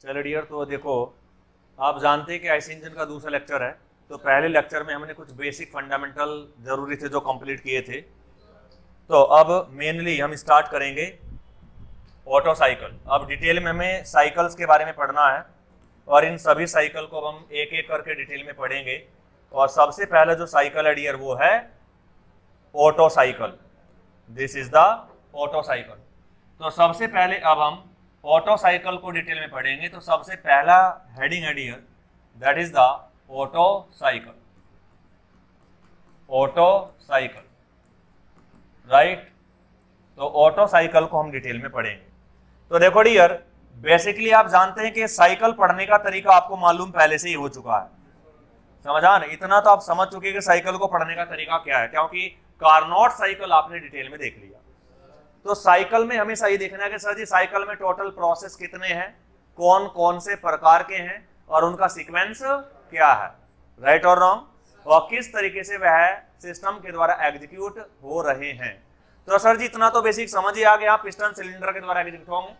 चलो डियर, तो देखो आप जानते हैं कि आईसी इंजन का दूसरा लेक्चर है। तो पहले लेक्चर में हमने कुछ बेसिक फंडामेंटल जरूरी थे जो कंप्लीट किए थे। तो अब मेनली हम स्टार्ट करेंगे ऑटो साइकिल। अब डिटेल में हमें साइकिल्स के बारे में पढ़ना है और इन सभी साइकिल को हम एक एक करके डिटेल में पढ़ेंगे। और सबसे पहले जो साइकिल है डियर वो है auto cycle. This is the Otto cycle. तो सबसे पहले अब हम ऑटो साइकिल को डिटेल में पढ़ेंगे। तो सबसे पहला हेडिंग है dear, that is the Otto cycle. Otto cycle, right. तो ऑटो साइकिल को हम डिटेल में पढ़ेंगे। तो देखो डियर, बेसिकली आप जानते हैं कि साइकिल पढ़ने का तरीका आपको मालूम पहले से ही हो चुका है, समझा ना। इतना तो आप समझ चुके हैं कि साइकिल को पढ़ने का तरीका क्या है, क्योंकि कार्नोट साइकिल आपने डिटेल में देख लिया। तो साइकिल में हमेशा ये देखना है कि सर जी साइकिल में टोटल प्रोसेस कितने हैं, कौन कौन से प्रकार के हैं और उनका सीक्वेंस क्या है, राइट और रॉन्ग, और किस तरीके से वह सिस्टम के द्वारा एग्जीक्यूट हो रहे हैं। तो सर जी इतना तो बेसिक समझ ही आ गया, पिस्टन सिलेंडर के द्वारा एग्जीक्यूट होंगे,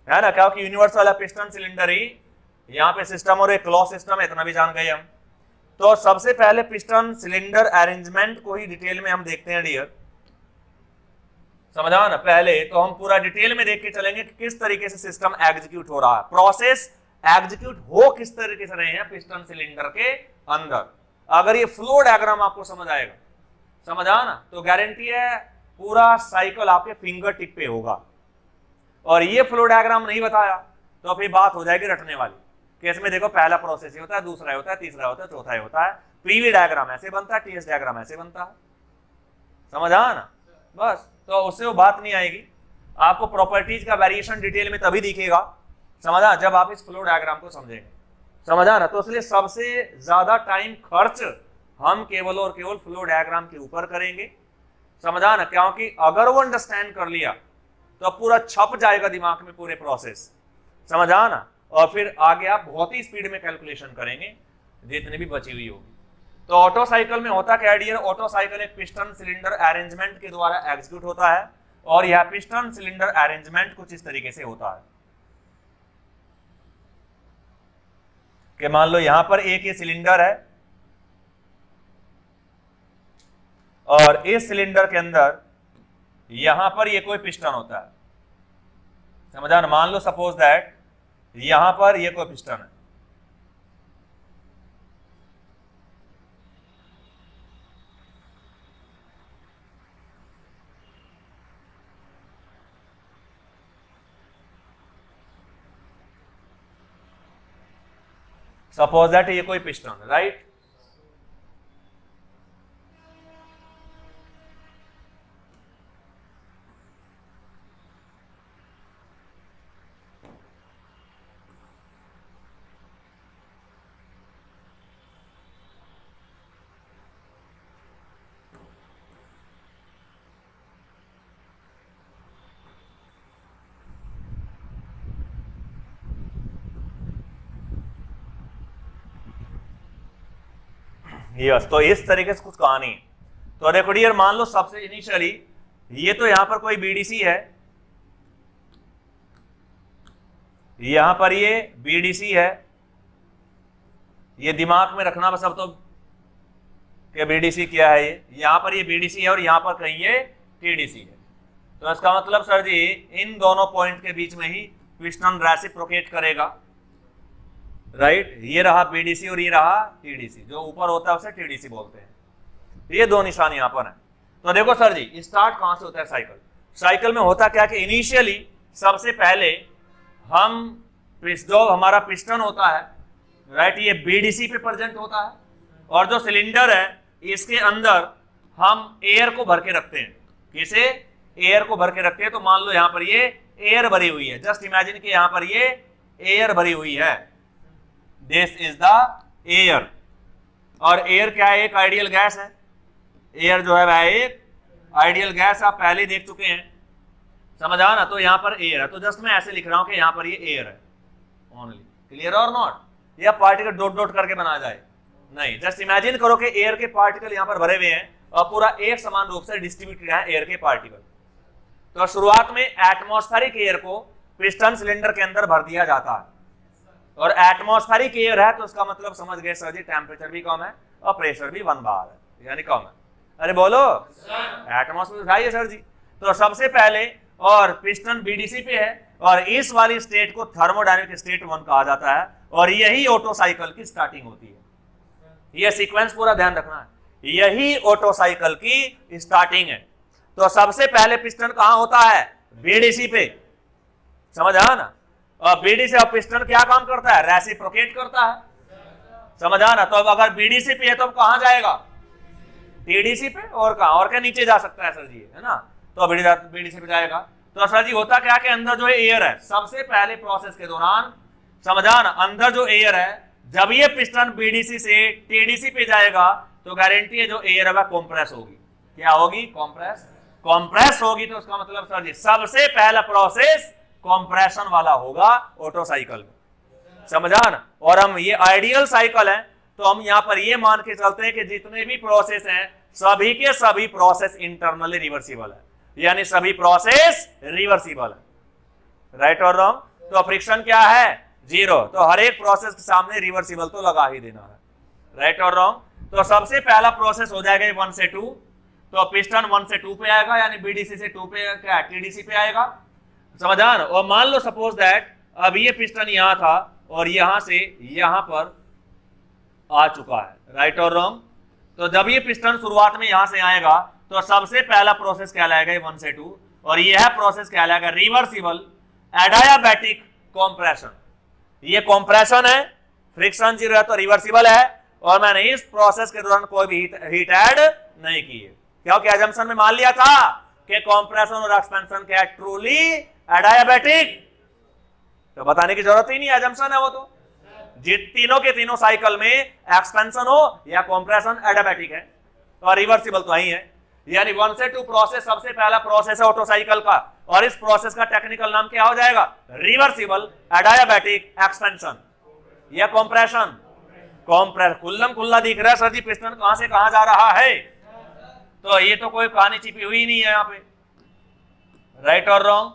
है ना, क्योंकि यूनिवर्सल है पिस्टन सिलेंडर ही यहाँ पे सिस्टम और एक क्लॉज सिस्टम है, इतना भी जान गए हम। तो सबसे पहले पिस्टन सिलेंडर अरेंजमेंट को ही डिटेल में हम देखते हैं डियर, समझा ना। पहले तो हम पूरा डिटेल में देख के चलेंगे कि किस तरीके से सिस्टम एग्जीक्यूट हो रहा है, प्रोसेस एग्जीक्यूट हो किस तरीके से रहे हैं पिस्टन सिलेंडर के अंदर। अगर ये फ्लो डायग्राम आपको समझ आएगा, समझा ना, तो गारंटी है पूरा साइकिल आपके फिंगर टिप पे होगा। और ये फ्लो डायग्राम नहीं बताया तो फिर बात हो जाएगी रटने वाली, कि इसमें देखो पहला प्रोसेस ये होता है, दूसरा होता है, तीसरा होता है, चौथा होता है, पीवी डायग्राम ऐसे बनता है, टीएस डायग्राम ऐसे बनता है, समझा ना। बस तो उससे वो बात नहीं आएगी। आपको प्रॉपर्टीज का वेरिएशन डिटेल में तभी दिखेगा, समझा, जब आप इस फ्लो डायग्राम को समझेंगे, समझा ना। तो इसलिए सबसे ज्यादा टाइम खर्च हम केवल और केवल फ्लो डायग्राम के ऊपर करेंगे, समझा ना, क्योंकि अगर वो अंडरस्टैंड कर लिया तो पूरा छप जाएगा दिमाग में पूरे प्रोसेस, समझा ना। और फिर आगे आप बहुत ही स्पीड में कैलकुलेशन करेंगे जितनी भी बची हुई होगी। तो ऑटो साइकिल में होता क्या डियर, ऑटो साइकिल एक पिस्टन सिलेंडर अरेंजमेंट के द्वारा एग्जीक्यूट होता है। और यह पिस्टन सिलेंडर अरेंजमेंट कुछ इस तरीके से होता है कि मान लो यहां पर एक ये सिलेंडर है और इस सिलेंडर के अंदर यहां पर ये कोई पिस्टन होता है, समझा ना। मान लो सपोज दैट यहां पर ये कोई पिस्टन है, सपोज दैट ये कोई पिस्टन है, राइट। यस, तो इस तरीके से कुछ कहानी है। तो देखो डियर, मान लो सबसे इनिशियली ये तो यहां पर कोई बीडीसी है, यहां पर ये बीडीसी है, ये दिमाग में रखना बस अब तो कि बीडीसी क्या है। ये यहां पर ये बीडीसी है और यहां पर कहीं ये टीडीसी है। तो इसका मतलब सर जी इन दोनों पॉइंट के बीच में ही पिस्टन रेसिप्रोकेट करेगा, राइट। ये रहा बीडीसी और ये रहा टीडीसी, जो ऊपर होता है उसे टीडीसी बोलते हैं। ये दो निशान यहां पर है। तो देखो सर जी स्टार्ट कहां से होता है साइकिल। साइकिल में होता क्या कि इनिशियली सबसे पहले हम जो हमारा पिस्टन होता है, राइट, ये बीडीसी पे प्रेजेंट होता है और जो सिलेंडर है इसके अंदर हम एयर को भर के रखते हैं। किसे? एयर को भर के रखते हैं। तो मान लो यहां पर ये एयर भरी हुई है, जस्ट इमेजिन कि यहां पर ये एयर भरी हुई है, दिस इज द एयर। और एयर क्या है? एक आइडियल गैस है। एयर जो है वह एक आइडियल गैस, आप पहले देख चुके हैं, समझ आ ना। तो यहां पर एयर है, तो जस्ट मैं ऐसे लिख रहा हूं कि यहां पर ये एयर है ओनली। क्लियर और नॉट? या पार्टिकल डॉट डॉट करके बना जाए नहीं, जस्ट इमेजिन करो कि एयर के पार्टिकल यहां पर भरे हुए हैं और पूरा एक समान रूप से डिस्ट्रीब्यूटेड है एयर के पार्टिकल। तो शुरुआत में एटमॉस्फेरिक एयर को पिस्टन सिलेंडर के अंदर भर दिया जाता है, और एटमॉस्फेरिक एयर है तो उसका मतलब समझ गए सर जी, टेम्परेचर भी कम है और प्रेशर भी 1 बार है, यानी कम है। अरे बोलो, एटमॉस्फेयर उठाइए सर जी। तो सबसे पहले और पिस्टन बीडीसी पे है और इस वाली स्टेट को थर्मोडायनेमिक स्टेट 1 कहा जाता है और यही ऑटो साइकिल की स्टार्टिंग होती है। यह सीक्वेंस पूरा ध्यान रखना है, यही ऑटो साइकिल की स्टार्टिंग है। तो सबसे पहले पिस्टन कहां होता है? बीडीसी पे, समझ आया ना। और बीडीसी और पिस्टन क्या काम करता है? रेसिप्रोकेट करता है, समझ आया ना। तो अब अगर बीडीसी पे है तो कहां जाएगा? टीडीसी पे। और कहां? और क्या नीचे जा सकता है सर जी, है ना। तो बीडीसी पे जाएगा। तो सर जी होता क्या कि अंदर जो एयर है सबसे पहले प्रोसेस के दौरान, समझा ना, अंदर जो एयर है जब ये पिस्टन बीडीसी से टीडीसी पे जाएगा तो गारंटी है जो एयर है वह कंप्रेस होगी। क्या होगी? कंप्रेस होगी। तो उसका मतलब सर जी सबसे पहला प्रोसेस कंप्रेशन वाला होगा ऑटो साइकिल में, समझा ना। और हम ये आइडियल साइकिल है तो हम यहां पर ये मान के चलते हैं कि जितने भी प्रोसेस हैं सभी के सभी प्रोसेस इंटरनली रिवर्सिबल है, यानी सभी प्रोसेस रिवर्सिबल है। राइट और रॉन्ग? तो फ्रिक्शन क्या है? 0। तो हर एक प्रोसेस के सामने रिवर्सिबल तो लगा ही देना है। राइट और रॉन्ग? तो सबसे पहला प्रोसेस हो जाएगा 1 से 2। तो पिस्टन 1 से 2 पे आएगा, यानी बीडीसी से 2 पे क्या टीडीसी पे आएगा, समझा ना। और मान लो सपोज दैट अब ये पिस्टन यहां था और यहां से यहां पर आ चुका है। राइट और रॉन्ग? तो जब ये पिस्टन शुरुआत में यहां से आएगा तो सबसे पहला प्रोसेस कहलाएगा 1 से 2 और यह प्रोसेस कहलाएगा रिवर्सिबल एडियाबैटिक कंप्रेशन। ये कंप्रेशन है, फ्रिक्शन 0 है तो रिवर्सिबल है और मैंने इस प्रोसेस के दौरान कोई भी हीट ऐड नहीं की है, क्योंकि एजम्पशन में मान लिया था कि कंप्रेशन और एक्सपेंशन क्या है? Truly adiabatic. तो बताने की जरूरत ही नहीं, एजम्पशन है वो। तो तीनों के तीनों साइकिल में एक्सपेंशन हो या कंप्रेशन एडियाबैटिक है और रिवर्सिबल तो ही है। यानी 1 से 2 प्रोसेस सबसे पहला प्रोसेस है ऑटो साइकिल का और इस प्रोसेस का टेक्निकल नाम क्या हो जाएगा? रिवर्सिबल एडियाबैटिक एक्सपेंशन या कंप्रेशन। कुल्लम कुल्ला दिख रहा है सर जी पिस्टन कहां से कहां जा रहा है। तो ये तो कोई कहानी छिपी हुई नहीं है यहाँ पे। राइट और रॉन्ग?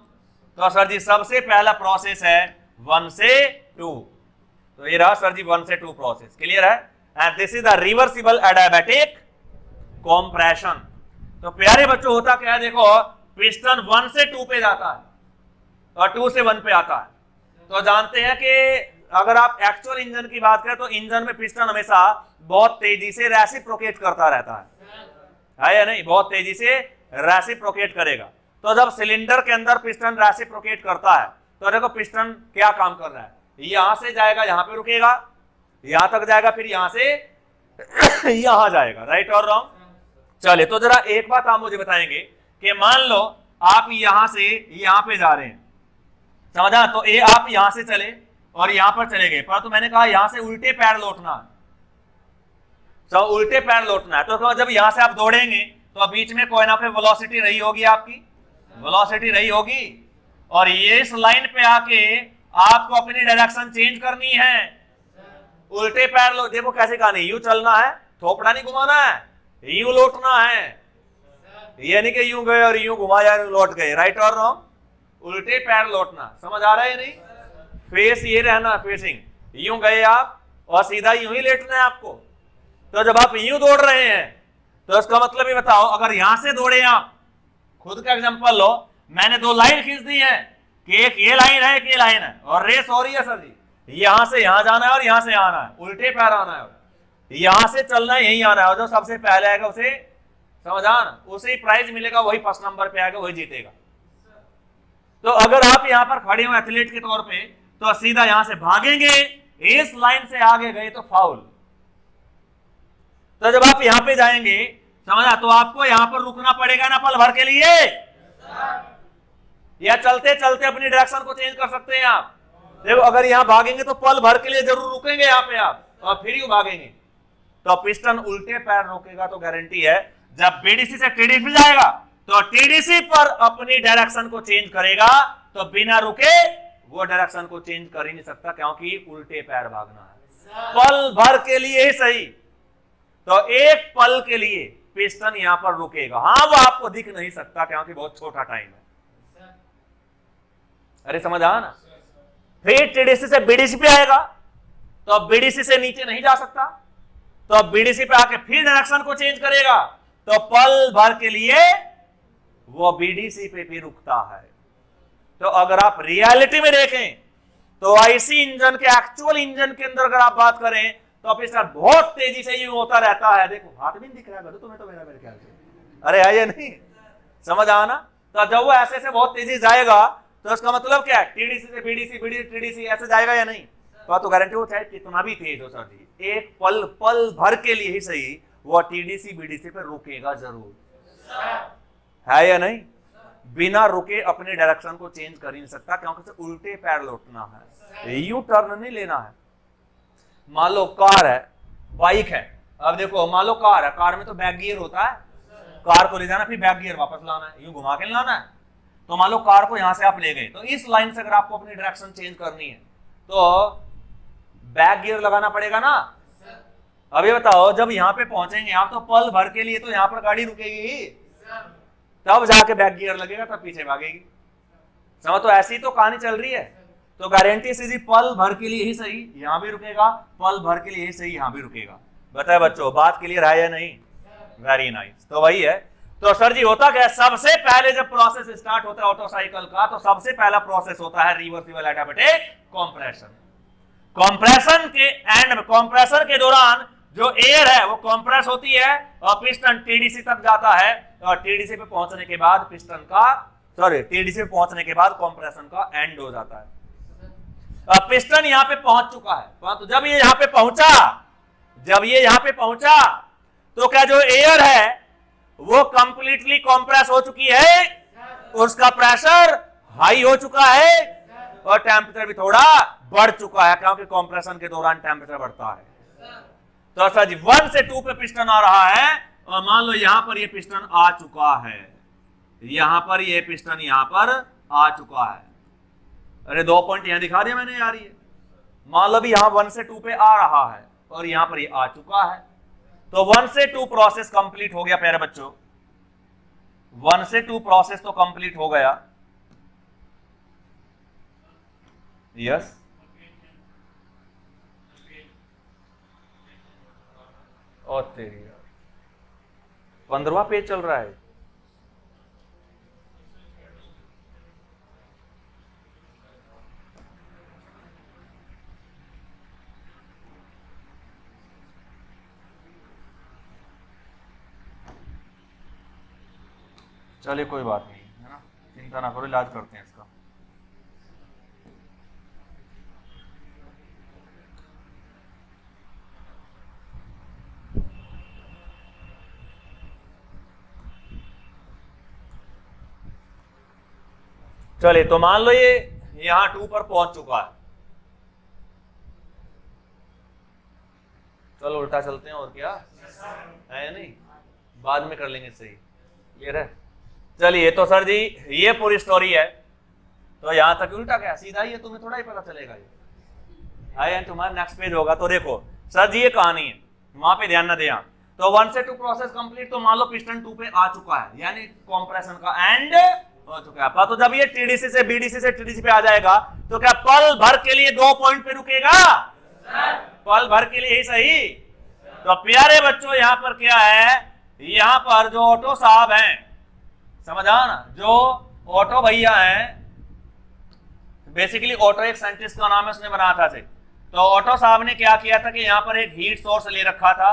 तो सर जी सबसे पहला प्रोसेस है 1 से 2। तो ये रहा सर जी 1 से 2 प्रोसेस। क्लियर है? And this is the reversible adiabatic compression. तो प्यारे बच्चों होता क्या है? देखो पिस्टन 1 से 2 पे जाता है और 2 से 1 पे आता है। तो जानते हैं कि अगर आप एक्चुअल इंजन की बात करें तो इंजन में पिस्टन हमेशा बहुत तेजी से रेसिप्रोकेट करता रहता है या नहीं? बहुत तेजी से रेसिप्रोकेट करेगा। तो जब सिलेंडर के अंदर पिस्टन रेसिप्रोकेट करता है तो देखो पिस्टन क्या काम कर रहा है, यहां से जाएगा यहां पे रुकेगा, यहां तक जाएगा, फिर यहां से यहां जाएगा। राइट और रॉन्ग? चलिए तो जरा एक बात आप मुझे बताएंगे कि मान लो आप यहां से यहां पे जा रहे हैं, समझा। तो ये आप यहां से चले और यहां पर चले गए, पर तो मैंने कहा यहां से उल्टे पैर लौटना है। तो उल्टे पैर लौटना है तो जब यहां से आप दौड़ेंगे तो बीच में कोई ना कोई वेलोसिटी रही होगी, आपकी वेलोसिटी रही होगी और ये इस लाइन पे आके आपको अपनी डायरेक्शन चेंज करनी है। उल्टे पैर लो, देखो कैसे कहा नहीं, यूं चलना है, थोपड़ा नहीं घुमाना है, यूं लौटना है, ये नहीं कि यूं गए और यूं घुमाया लौट गए। राइट और रॉन्ग? उल्टे पैर लौटना, समझ आ रहा है नहीं? फेस ये रहना, फेसिंग, यूं गए आप और सीधा यूं ही लेटना है आपको। तो जब आप यूं दौड़ रहे हैं तो इसका मतलब ये बताओ, अगर यहां से दौड़े आप, खुद का एग्जांपल लो, मैंने 2 लाइन खींच दी है कि एक ये लाइन है एक ये लाइन है और रेस हो रही है सर जी, यहां से यहां जाना है और यहां से आना है, उल्टे पैर आना है, यहां से चलना है यहीं आना है और जो सबसे पहले आएगा उसे, समझा ना, उसे ही प्राइज मिलेगा, वही फर्स्ट नंबर पे आएगा, वही जीतेगा। तो अगर आप यहां पर खड़े हो एथलीट के तौर पे तो सीधा यहां से भागेंगे, इस लाइन से आगे गए तो फाउल। तो जब आप यहां पे जाएंगे, समझा, तो आपको यहां पर रुकना पड़ेगा ना पल भर के लिए, या चलते चलते अपनी डायरेक्शन को चेंज कर सकते हैं आप। देखो अगर यहां भागेंगे तो पल भर के लिए जरूर रुकेंगे यहां पे आप और फिर यूं भागेंगे। तो पिस्टन उल्टे पैर रोकेगा तो गारंटी है जब बीडीसी से टीडीसी जाएगा तो टीडीसी पर अपनी डायरेक्शन को चेंज करेगा, तो बिना रुके वो डायरेक्शन को चेंज कर ही नहीं सकता, क्योंकि उल्टे पैर भागना है पल भर के लिए ही सही। तो एक पल के लिए पिस्टन यहां पर रुकेगा, हाँ वो आपको दिख नहीं सकता क्योंकि बहुत छोटा टाइम है। अरे समझ आ ना? फिर टीडीसी से बीडीसी पे आएगा तो अब बीडीसी से नीचे नहीं जा सकता, तो अब बीडीसी पे आके फिर डायरेक्शन को चेंज करेगा, तो पल भर के लिए वो बीडीसी पे भी रुकता है। तो अगर आप रियलिटी में देखें तो आईसी इंजन के एक्चुअल इंजन के अंदर अगर आप बात करें तो पिस्टन बहुत तेजी से यूं होता रहता है। देखो हाथ भी नहीं दिख रहा है तुम्हें तो मेरे ख्याल से, अरे है या नहीं, समझ आना। तो जब वो ऐसे से बहुत तेजी जाएगा तो उसका मतलब क्या है, टीडीसी से बीडीसी, बीडीसी टीडीसी ऐसे जाएगा या नहीं, तो गारंटी हो चाहे कितना भी तेज हो सर जी, एक पल भर के लिए ही सही वो टीडीसी बीडीसी पे रुकेगा जरूर, है या नहीं। बिना रुके अपने डायरेक्शन को चेंज कर ही नहीं सकता, क्योंकि उसे उल्टे पैर लौटना है, यू टर्न नहीं लेना है। मान लो कार है, बाइक है, अब देखो मान लो कार है, कार में तो बैक गियर होता है, कार को ले जाना फिर बैक गियर वापस लाना है, यूं घुमा के लाना है। तो मान लो कार को यहां से आप ले गए, तो इस लाइन से अगर आपको अपनी डायरेक्शन चेंज करनी है तो बैक गियर लगाना पड़ेगा ना। अब ये बताओ जब यहां पे पहुंचेंगे आप तो पल भर के लिए तो यहां पर गाड़ी रुकेगी, तब जाके बैक गियर लगेगा, तब पीछे भागेगी, समझ। तो ऐसी तो कहानी चल रही है। तो गारंटी सीधी पल भर के लिए ही सही यहां भी रुकेगा, पल भर के लिए ही सही यहां भी रुकेगा। बताए बच्चों, बात क्लियर है या नहीं? Very nice. तो वही है। तो सर जी होता क्या, सबसे पहले जब प्रोसेस स्टार्ट होता है ऑटो साइकिल का, तो सबसे पहला प्रोसेस होता है रिवर्सिबल एडियाबैटिक कंप्रेशन। कंप्रेशन के एंड में, कंप्रेशन के दौरान जो एयर है वो कंप्रेस होती है और पिस्टन टीडीसी तक जाता है, और टीडीसी पे पहुंचने के बाद पिस्टन का, सॉरी टीडीसी पे पहुंचने के बाद कंप्रेशन का एंड हो जाता है। पिस्टन यहां पे पहुंच चुका है, तो जब ये यहां पे पहुंचा, जब ये यहां पे पहुंचा तो क्या जो एयर है वो कंप्लीटली कंप्रेस हो चुकी है, उसका प्रेशर हाई हो चुका है और टेम्परेचर भी थोड़ा बढ़ चुका है, क्योंकि कंप्रेशन के दौरान टेम्परेचर बढ़ता है। तो सर जी 1 से 2 पे पिस्टन आ रहा है और मान लो यहां पर ये पिस्टन आ चुका है, यहां पर ये पिस्टन यहां पर आ चुका है। अरे 2 पॉइंट यहां दिखा दिया मैंने यार, ये मान लो भी यहां 1 से 2 पे आ रहा है और यहां पर ये आ चुका है। तो 1 से 2 प्रोसेस कंप्लीट हो गया प्यारे बच्चों, 1 से 2 प्रोसेस तो कंप्लीट हो गया। यस और तेरी यार 15वां पेज चल रहा है। चलिए कोई बात नहीं है ना, चिंता ना करो, इलाज करते हैं इसका। चलिए तो मान लो ये यहां 2 पर पहुंच चुका है, चलो उल्टा चलते हैं और क्या है, नहीं बाद में कर लेंगे, सही क्लियर है। चलिए तो सर जी ये पूरी स्टोरी है, तो यहां तक उल्टा क्या, सीधा ही है, तुम्हें थोड़ा ही पता चलेगा ये है, तुम्हारा नेक्स्ट पेज होगा। तो देखो सर जी ये कहानी है, वहां पे ध्यान ना दें। तो 1 से 2 प्रोसेस कंप्लीट, तो मान लो पिस्टन 2 पे आ चुका है, यानी कंप्रेशन का एंड हो चुका है। तो जब ये टीडीसी से बीडीसी से टीडीसी पे आ जाएगा तो क्या पल भर के लिए 2 पॉइंट पे रुकेगा, पल भर के लिए ही सही। तो प्यारे बच्चों यहां पर क्या है, यहां पर जो ऑटो साहब हैं, समझ आ ना, जो ऑटो भैया हैं, बेसिकली ऑटो एक साइंटिस्ट का नाम है, उसने बनाया था। तो ऑटो साहब ने क्या किया था कि यहां पर एक हीट सोर्स ले रखा था,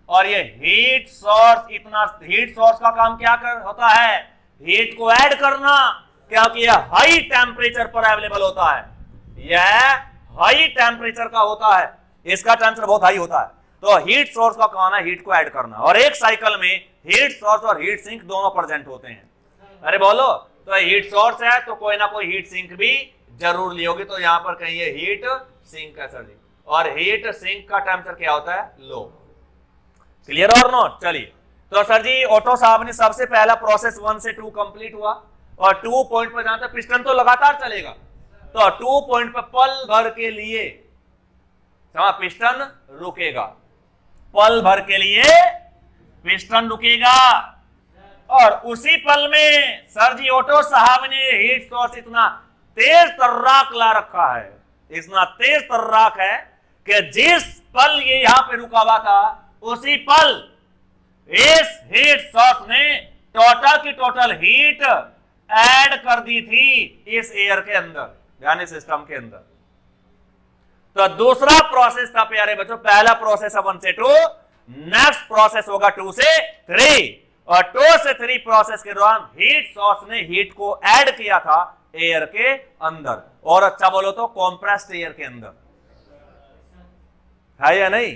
और ये हीट सोर्स, इतना हीट सोर्स का काम क्या होता है, हीट को ऐड करना, क्योंकि यह हाई टेम्परेचर पर अवेलेबल होता है, यह हाई टेम्परेचर का होता है, इसका टेम्परेचर बहुत हाई होता है। तो हीट सोर्स का काम है हीट को ऐड करना, और एक साइकिल में हीट सोर्स और हीट सिंक दोनों प्रेजेंट होते हैं। अरे बोलो, तो हीट सोर्स है तो कोई ना कोई हीट सिंक भी जरूर ली होगी, तो यहां पर कहीं हीट सिंक है सर जी, और हीट सिंक का टेम्परेचर क्या होता है, लो। क्लियर और नॉट? चलिए तो सर जी ऑटो साहब ने सबसे पहला प्रोसेस 1 से 2 कंप्लीट हुआ, और 2 पॉइंट पर जाता पिस्टन तो लगातार चलेगा, तो 2 पॉइंट पर पल भर के लिए पिस्टन रुकेगा, पल भर के लिए पिस्टन रुकेगा। और उसी पल में सर जी ऑटो साहब ने हीट सोर्स इतना तेज तर्राक ला रखा है, इतना तेज तर्राक है कि जिस पल ये यहां पे रुका हुआ था उसी पल इस हीट सोर्स ने टोटल की टोटल हीट ऐड कर दी थी इस एयर के अंदर, यानी सिस्टम के अंदर। तो दूसरा प्रोसेस था प्यारे बच्चों, पहला प्रोसेस है 1 से 2, नेक्स्ट प्रोसेस होगा 2 से 3, और 2 से 3 प्रोसेस के दौरान हीट सोर्स ने हीट को ऐड किया था एयर के अंदर, और अच्छा बोलो तो कॉम्प्रेस्ड एयर के अंदर, है या नहीं?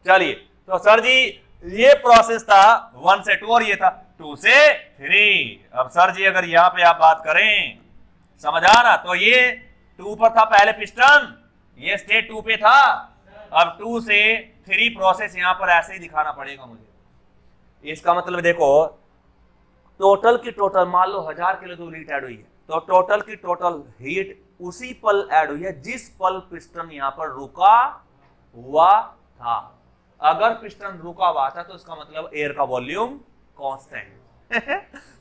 चलिए, तो सर जी ये प्रोसेस था 1 से 2 और ये था 2 से 3। अब सर जी अगर यहां पे आप बात करें, समझ आ रहा, तो ये 2 पर था पहले पिस्टन, ये स्टेट 2 पे था, अब 2 से 3 प्रोसेस यहां पर ऐसे ही दिखाना पड़ेगा मुझे। इसका मतलब देखो, टोटल की टोटल मान लो 1000 किलो जूल हीट ऐड हुई है, तो टोटल की टोटल हीट उसी पल ऐड हुई है जिस पल पिस्टन यहां पर रुका हुआ था। अगर पिस्टन रुका हुआ था तो इसका मतलब एयर का वॉल्यूम कांस्टेंट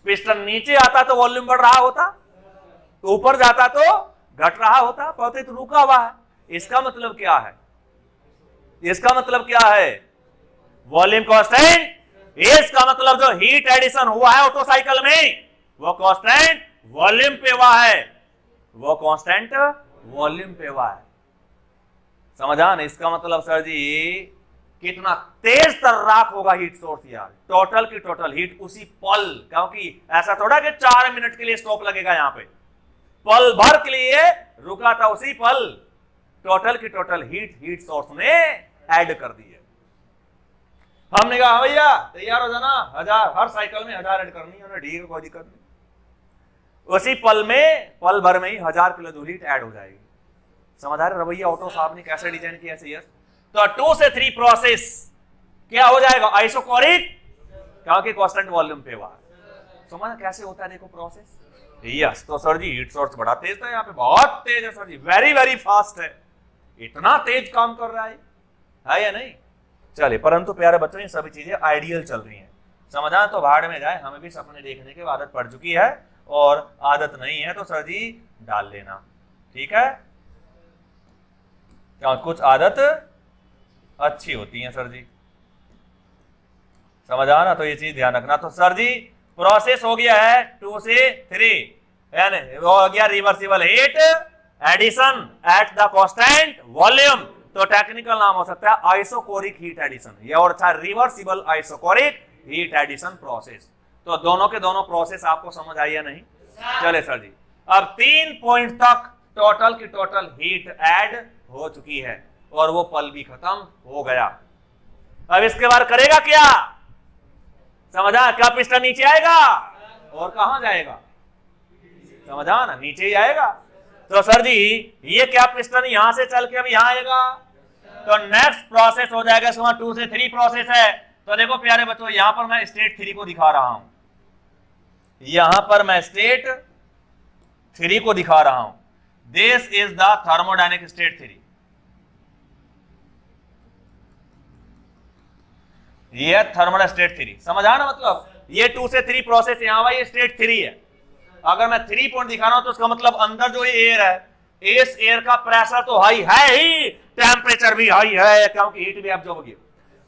पिस्टन नीचे आता तो वॉल्यूम बढ़ रहा होता, तो ऊपर जाता तो घट रहा होता, पर तो रुका हुआ है। इसका मतलब क्या है? इसका मतलब क्या है? Volume constant. इसका मतलब जो हीट एडिशन हुआ है ऑटो साइकिल में वो कांस्टेंट वॉल्यूम पे हुआ है, वो कांस्टेंट वॉल्यूम पे हुआ है। समझा ना? इसका मतलब सर जी कितना तेज तर्राक होगा हीट सोर्स यार, टोटल की टोटल हीट उसी पल, क्योंकि ऐसा थोड़ा कि 4 मिनट के लिए स्टॉप लगेगा, यहां पे पल भर के लिए रुका था, उसी पल टोटल की टोटल हीट सोर्स ने ऐड कर दी है। हमने कहा भैया तैयार हो जाना, 1000 हर साइकिल में 1000 ऐड करनी है, ठीक है कोई दिक्कत नहीं। उसी पल में, पल भर में ही 1000 किलो जूल हीट ऐड हो जाएगी। समझ आ रहा है रवैया ऑटो साहब ने कैसे डिजाइन किया? सही है। तो 2 से 3 प्रोसेस क्या हो जाएगा? आइसोकोरिक, क्योंकि कांस्टेंट वॉल्यूम पे हुआ। समझ कैसे होता है देखो प्रोसेस? यस। तो सर जी हीट सोर्स बड़ा तेज था, यहाँ पे बहुत तेज है सर जी, वेरी वेरी फास्ट है, इतना तेज काम कर रहा है या नहीं? चलिए, परंतु प्यारे बच्चों ये सभी चीजें आइडियल चल रही हैं। समझा? तो भाड़ में जाए, हमें भी सपने देखने की आदत पड़ चुकी है, और आदत नहीं है तो सर जी डाल लेना, ठीक है? क्या कुछ आदत अच्छी होती है सर जी, समझ आ ना? तो ये चीज ध्यान रखना। तो सर जी प्रोसेस हो गया है 2 से 3, यानी वो हो गया reversible heat addition at the constant volume. तो टेक्निकल नाम हो सकता है आइसोकोरिक हीट एडिशन, ये और अच्छा reversible isochoric heat addition process. तो दोनों के दोनों प्रोसेस आपको समझ आई या नहीं? चले सर जी, अब 3 पॉइंट तक टोटल की टोटल हीट ऐड हो चुकी है और वो पल भी खत्म हो गया। अब इसके बाद करेगा क्या? समझा? क्या पिस्टन नीचे आएगा और कहां जाएगा? समझा ना? नीचे ही आएगा। तो सर जी ये क्या पिस्टन यहां से चल के अब यहां आएगा, तो नेक्स्ट प्रोसेस हो जाएगा। इसमें 2 से 3 प्रोसेस है। तो देखो प्यारे बच्चों, यहां पर मैं स्टेट 3 को दिखा रहा हूं, यहां पर मैं स्टेट 3 को दिखा रहा हूं। This is the thermodynamic state 3। ये थर्मल स्टेट 3, समझ आ ना? मतलब ये 2 से 3 प्रोसेस यहां हुआ, ये स्टेट 3 है। अगर मैं 3 पॉइंट दिखा रहा हूं तो उसका मतलब अंदर जो एयर है, इस एयर का प्रेशर तो हाई है ही, टेम्परेचर भी हाई है, क्योंकि हीट भी एब्जॉर्ब होगी।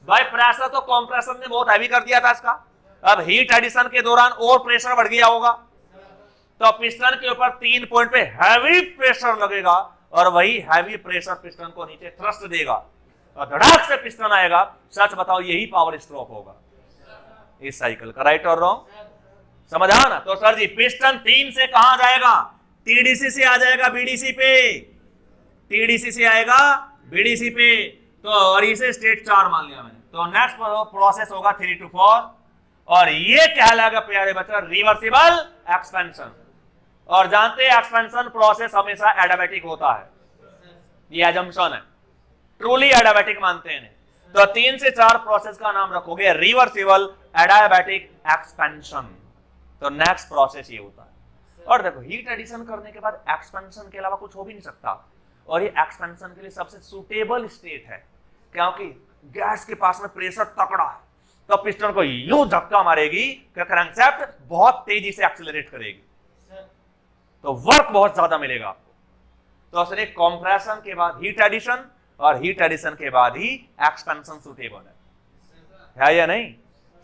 भाई प्रेशर तो कंप्रेसर ने बहुत हैवी कर दिया था इसका, अब हीट एडिशन के दौरान और प्रेशर बढ़ गया होगा, तो पिस्टन के ऊपर 3 पॉइंट पे हैवी प्रेशर लगेगा, और वही हैवी प्रेशर पिस्टन को नीचे थ्रस्ट देगा और धड़ाक से पिस्टन आएगा। सच बताओ यही पावर स्ट्रोक होगा इस साइकिल का, राइट और रॉन्ग? समझ आ ना? तो सर जी पिस्टन 3 से कहां जाएगा? टीडीसी से आ जाएगा बीडीसी पे, टीडीसी से आएगा बीडीसी पे। तो और इसे स्टेट 4 मान लिया मैंने। तो नेक्स्ट प्रोसेस होगा 3 to 4, और ये कहलाएगा प्यारे बच्चा रिवर्सिबल एक्सपेंशन। और जानते हैं एक्सपेंशन प्रोसेस हमेशा एडियाबैटिक होता है, ये अजम्पशन है, ट्रूली एडियाबैटिक मानते हैं। तो 3 से 4 प्रोसेस का नाम रखोगे रिवर्सिबल एडियाबैटिक एक्सपेंशन। तो नेक्स्ट प्रोसेस ये होता है। और देखो हीट एडिशन करने के बाद एक्सपेंशन के अलावा कुछ हो भी नहीं सकता, और ये एक्सपेंशन के लिए सबसे सुटेबल स्टेट है, क्योंकि गैस के पास में प्रेशर तकड़ा है, तो पिस्टन को यूं धक्का मारेगी कि क्रैंकशाफ्ट बहुत तेजी से एक्सेलरेट करेगी, तो वर्क बहुत ज्यादा मिलेगा आपको। तो असली कंप्रेशन के बाद हीट एडिशन और हीट एडिशन के बाद ही एक्सपेंशन सुटेबल है या नहीं?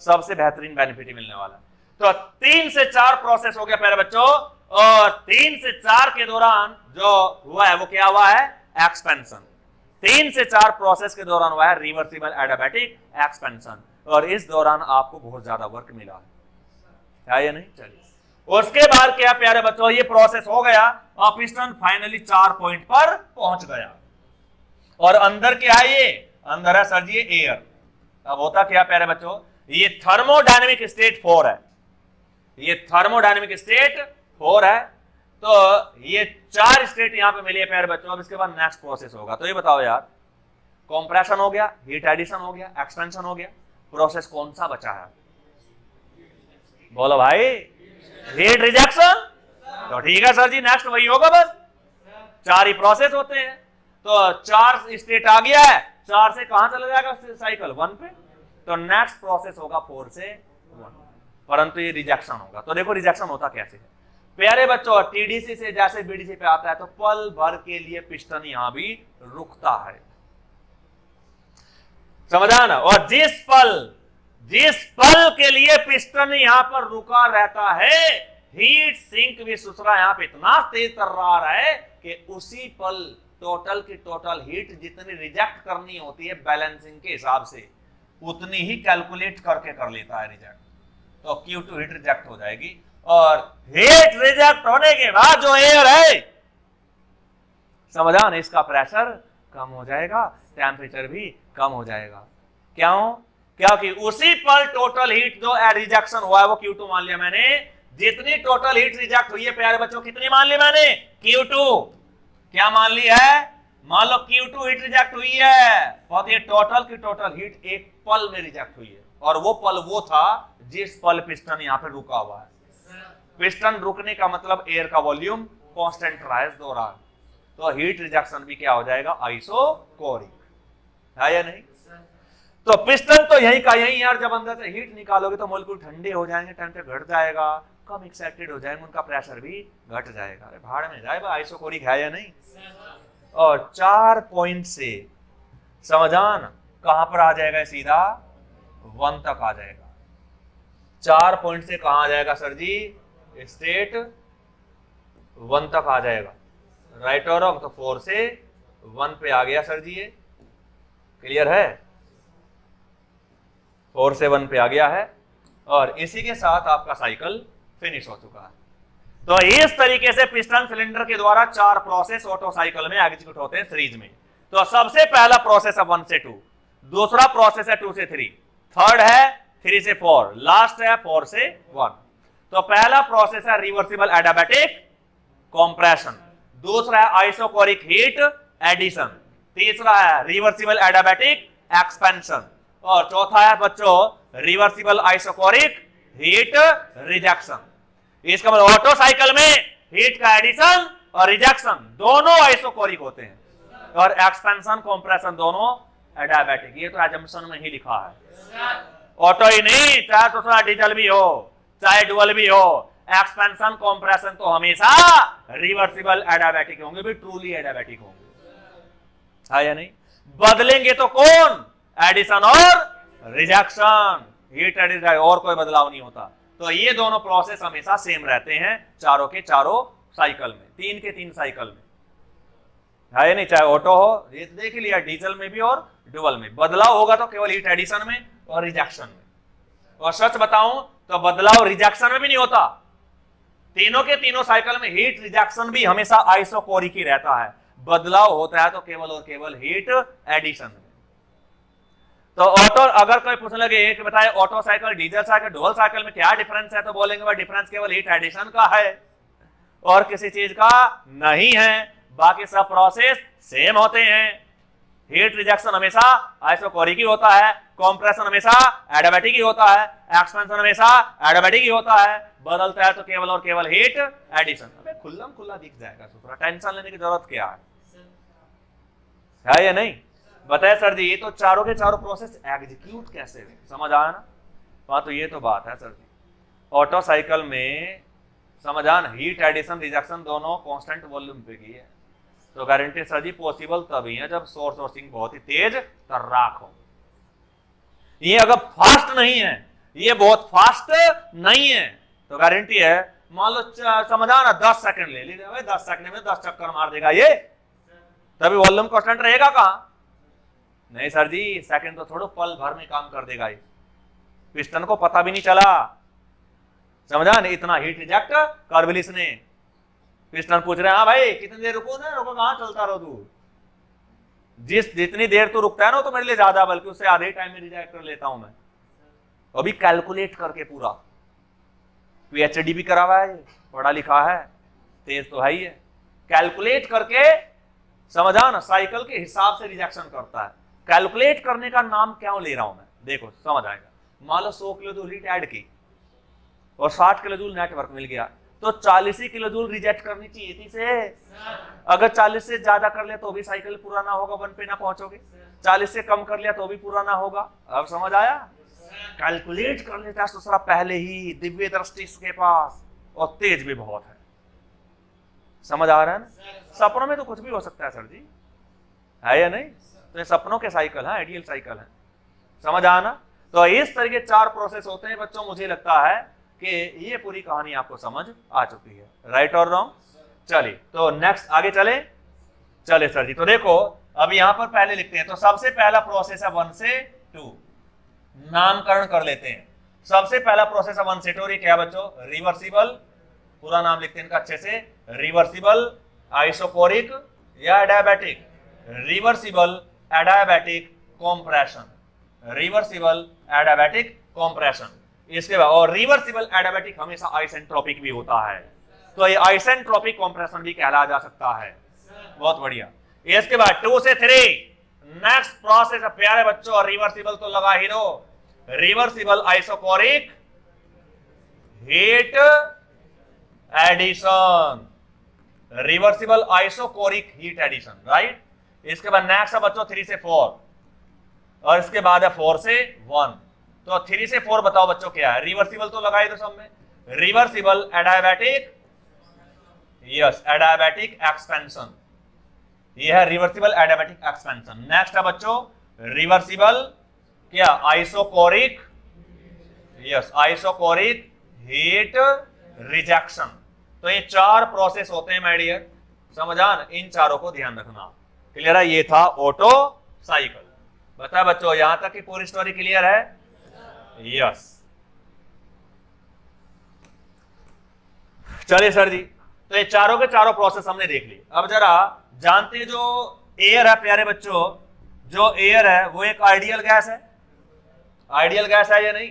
सबसे बेहतरीन बेनिफिट मिलने वाला। तो 3 से 4 प्रोसेस हो गया प्यारे बच्चों, और 3 से 4 के दौरान जो हुआ है वो क्या हुआ है? एक्सपेंशन। 3 से 4 प्रोसेस के दौरान हुआ है रिवर्सिबल एडियाबैटिक एक्सपेंशन, और इस दौरान आपको बहुत ज्यादा वर्क मिला है या नहीं? चलिए, उसके बाद क्या प्यारे बच्चों, ये प्रोसेस हो गया और पिस्टन फाइनली 4 पॉइंट पर पहुंच गया, और अंदर क्या है? ये अंदर है सर जी एयर। अब होता क्या प्यारे बच्चों, ये थर्मोडायनेमिक स्टेट 4 है, ये थर्मोडायनेमिक स्टेट 4 है। तो ये 4 स्टेट यहां पे मिली है प्यारे बच्चों। अब इसके बाद नेक्स्ट प्रोसेस होगा, तो ये बताओ यार, कंप्रेशन हो गया, हीट एडिशन हो गया, एक्सपेंशन हो गया, प्रोसेस कौन सा बचा है? बोलो भाई, हीट रिजेक्शन। तो ठीक है सर जी, नेक्स्ट वही होगा, बस 4 ही प्रोसेस होते हैं। तो 4 स्टेट आ गया है, 4 से कहां चला जाएगा साइकिल? 1 पे। तो नेक्स्ट प्रोसेस होगा 4 से 1, परंतु ये रिजेक्शन होगा। तो देखो रिजेक्शन होता कैसे है प्यारे बच्चों, टीडीसी से जैसे बीडीसी पे आता है तो पल भर के लिए पिस्टन यहां भी रुकता है, समझा ना? और जिस पल के लिए पिस्टन यहां पर रुका रहता है, हीट सिंक भी दूसरा यहां पे इतना तेज कर रहा है कि उसी पल टोटल की टोटल हीट जितनी रिजेक्ट करनी होती है बैलेंसिंग के हिसाब से, उतनी ही कैलकुलेट करके कर लेता है रिजेक्ट। तो Q2 हीट रिजेक्ट हो जाएगी, और हीट रिजेक्ट होने के बाद जो एयर है, समझा ना, इसका प्रेशर कम हो जाएगा, टेम्परेचर भी कम हो जाएगा। क्यों? क्योंकि उसी पर टोटल हीट जो रिजेक्शन हुआ है वो Q2 मान लिया मैंने। जितनी टोटल हीट रिजेक्ट हुई है प्यारे बच्चों, कितनी मान ली मैंने? Q2। क्या मान ली है? मान लो Q2 हीट रिजेक्ट हुई है, और ये टोटल की टोटल हीट एक पल में रिजेक्ट हुई है, और वो पल वो था जिस पल पिस्टन यहां पे रुका हुआ है। पिस्टन रुकने का मतलब एयर का वॉल्यूम कांस्टेंट रहा है इस दौरान, तो हीट रिजेक्शन भी क्या हो जाएगा? आइसोकोरिक, है या नहीं? तो पिस्टन तो यही का यही यार, जब अंदर से हीट निकालोगे तो मॉलिक्यूल ठंडे हो जाएंगे, टेम्परेचर घट जाएगा, कम एक्साइटेड हो जाएंगे, उनका प्रेशर भी घट जाएगा। अरे भाड़ में जाए, आइसोकोरिक है या नहीं? और 4 पॉइंट से समझान कहां पर आ जाएगा? सीधा 1 तक आ जाएगा। 4 पॉइंट से कहां आ जाएगा सर जी? स्टेट 1 तक आ जाएगा, राइट और रॉन्ग? तो 4 से 1 पे आ गया सर जी, ये क्लियर है? 4 से 1 पे आ गया है, और इसी के साथ आपका साइकिल फिनिश हो चुका है। तो इस तरीके से पिस्टन सिलेंडर के द्वारा 4 प्रोसेस ऑटो साइकिल में एग्जीक्यूट होते हैं सीरीज में। तो सबसे पहला प्रोसेस है 1 से 2, दूसरा प्रोसेस है 2 से 3, थर्ड है 3 से 4, लास्ट है 4 से 1। तो पहला प्रोसेस है रिवर्सिबल एडियाबैटिक कंप्रेशन, दूसरा है आइसोकोरिक हीट एडिशन, तीसरा है रिवर्सिबल एडियाबैटिक एक्सपेंशन, और चौथा है बच्चों रिवर्सिबल आइसोकोरिक हीट रिजेक्शन। इसका मतलब ऑटो साइकिल में हीट का एडिशन और रिजेक्शन दोनों आइसोकोरिक होते हैं, और एक्सपेंशन कंप्रेशन दोनों एडियाबैटिक। ये तो एजम्पशन में ही लिखा है, ऑटो ही नहीं, चाहे दूसरा डीजल भी हो, चाहे डुअल भी हो, एक्सपेंशन कंप्रेशन तो हमेशा रिवर्सिबल एडियाबैटिक होंगे, भी ट्रूली एडियाबैटिक होंगे, है या नहीं? बदलेंगे तो कौन? एडिशन और रिजेक्शन, हीट एडिशन, और कोई बदलाव नहीं होता। तो ये दोनों प्रोसेस हमेशा सेम रहते हैं चारों के चारों साइकिल में, 3 के 3 साइकिल में, है या नहीं? चाहे ऑटो हो, ये देख लिया, डीजल में भी और डुअल में। बदलाव होगा तो केवल हीट एडिशन में और रिजेक्शन में, और सच बताऊं तो बदलाव रिजेक्शन में भी नहीं होता। तीनों के तीनों साइकिल में हीट रिजेक्शन भी हमेशा आइसोकोरिक ही रहता है, बदलाव होता है तो केवल और केवल हीट एडिशन में। तो ऑटो, अगर कोई पूछने लगे एक बताए auto cycle, diesel cycle, dual cycle में क्या डिफरेंस है, तो बोलेंगे भाई डिफरेंस केवल हीट एडिशन का है और किसी चीज का नहीं है, बाकी सब प्रोसेस सेम होते हैं। हीट रिजेक्शन हमेशा आइसोकोरिक ही होता है, कंप्रेशन हमेशा एडियाबैटिक ही होता है, एक्सपेंशन हमेशा एडियाबैटिक ही होता है, बदलता है तो केवल और केवल हीट एडिशन। अबे खुल्लम खुल्ला दिख जाएगा, सूत्रा टेंशन लेने की जरूरत क्या है या नहीं? बताए सर जी, ये तो चारों के चारों प्रोसेस एग्जीक्यूट कैसे हुए, समझ आया ना? हाँ, तो ये तो बात है सर जी। ऑटो साइकिल में समझ आन हीट एडिशन रिजेक्शन दोनों कांस्टेंट वॉल्यूम पे की है, तो गारंटी सर जी पॉसिबल तभी है जब सोर्स और सिंक बहुत ही तेज तर्राक हो। ये अगर फास्ट नहीं है, ये बहुत फास्ट नहीं है, तो गारंटी है मान लो समझा ना 10 सेकंड ले लीजिए भाई, 10 सेकंड में 10 चक्कर मार देगा ये, तभी वॉल्यूम कांस्टेंट रहेगा कहां? नहीं सर जी, सेकंड तो थोड़ा पल भर में काम कर देगा ये, पिस्टन को पता भी नहीं चला, समझा ना, इतना हीट रिजेक्ट कार्बोलिस ने। पिस्टन पूछ रहे हैं हाँ भाई कितनी देर रुको, ना रुको कहां, चलता रहो तू, जितनी देर तू रुकता है ना तो मेरे लिए ज्यादा, बल्कि उससे आधे टाइम में रिजेक्ट कर लेता हूं मैं। अभी कैलकुलेट करके पूरा, पीएचडी भी करा हुआ है, पढ़ा लिखा है, तेज तो है ही है, कैलकुलेट करके समझा ना, साइकिल के हिसाब से रिजेक्शन करता है। कैलकुलेट करने का नाम क्यों ले रहा हूं मैं, देखो समझ आएगा। मान लो 100 किलो जूल हीट ऐड की और 60 किलो जूल नेटवर्क मिल गया, तो 40 ही किलो जूल रिजेक्ट करनी चाहिए थी से। अगर 40 से ज्यादा कर लिया तो भी साइकिल पूरा ना होगा, 1 पे ना पहुंचोगे, 40 से कम कर लिया तो भी पूरा ना होगा। अब समझ आया? कैलकुलेट कर लेता है दूसरा पहले ही, दिव्य दृष्टि इसके पास, और तेज भी बहुत है। समझ आ रहा है ना? सपनों में तो कुछ भी हो सकता है सर जी, है या नहीं? तो ये सपनों के साइकिल है, आइडियल साइकिल है, समझ आना। तो इस तरह के 4 प्रोसेस होते हैं बच्चों, मुझे लगता है कि ये पूरी कहानी आपको समझ आ चुकी है, राइट और रॉन्ग। चलिए तो नेक्स्ट आगे चले सर जी। तो देखो अब यहां पर पहले लिखते हैं, तो सबसे पहला प्रोसेस है 1 से 2, नामकरण कर लेते हैं। सबसे पहला प्रोसेस है 1 से 2, ये क्या बच्चों? रिवर्सिबल, पूरा नाम लिखते हैं इनका अच्छे से, रिवर्सिबल आइसोकोरिक या adiabatic, reversible adiabatic compression, reversible adiabatic compression. इसके बाद और रिवर्सिबल एडियाबैटिक हमेशा आइसेंट्रोपिक भी होता है, तो ये आइसेंट्रोपिक कॉम्प्रेशन भी कहला जा सकता है। बहुत बढ़िया। इसके बाद 2 से 3 नेक्स्ट प्रोसेस है प्यारे बच्चों, रिवर्सिबल तो लगा ही दो, reversible isochoric heat addition, reversible isochoric heat addition, right. इसके बाद नेक्स्ट है बच्चों 3 से 4, और इसके बाद है 4 से 1। तो 3 से 4 बताओ बच्चों क्या है? रिवर्सिबल तो लगाई दो सब में, reversible adiabatic, yes adiabatic expansion, ये है रिवर्सिबल एडियाबैटिक एक्सपेंशन। नेक्स्ट है बच्चों रिवर्सिबल क्या? Isochoric, yes isochoric heat rejection. तो ये 4 प्रोसेस होते हैं माय डियर, समझा ना, इन चारों को ध्यान रखना। क्लियर है? ये था ऑटो साइकिल। बता बच्चों यहां तक की पूरी स्टोरी क्लियर है? यस। चलिए सर जी, तो ये चारों के चारों प्रोसेस हमने देख ली। अब जरा जानते हैं जो एयर है प्यारे बच्चों, जो एयर है वो एक आइडियल गैस है, आइडियल गैस है या नहीं?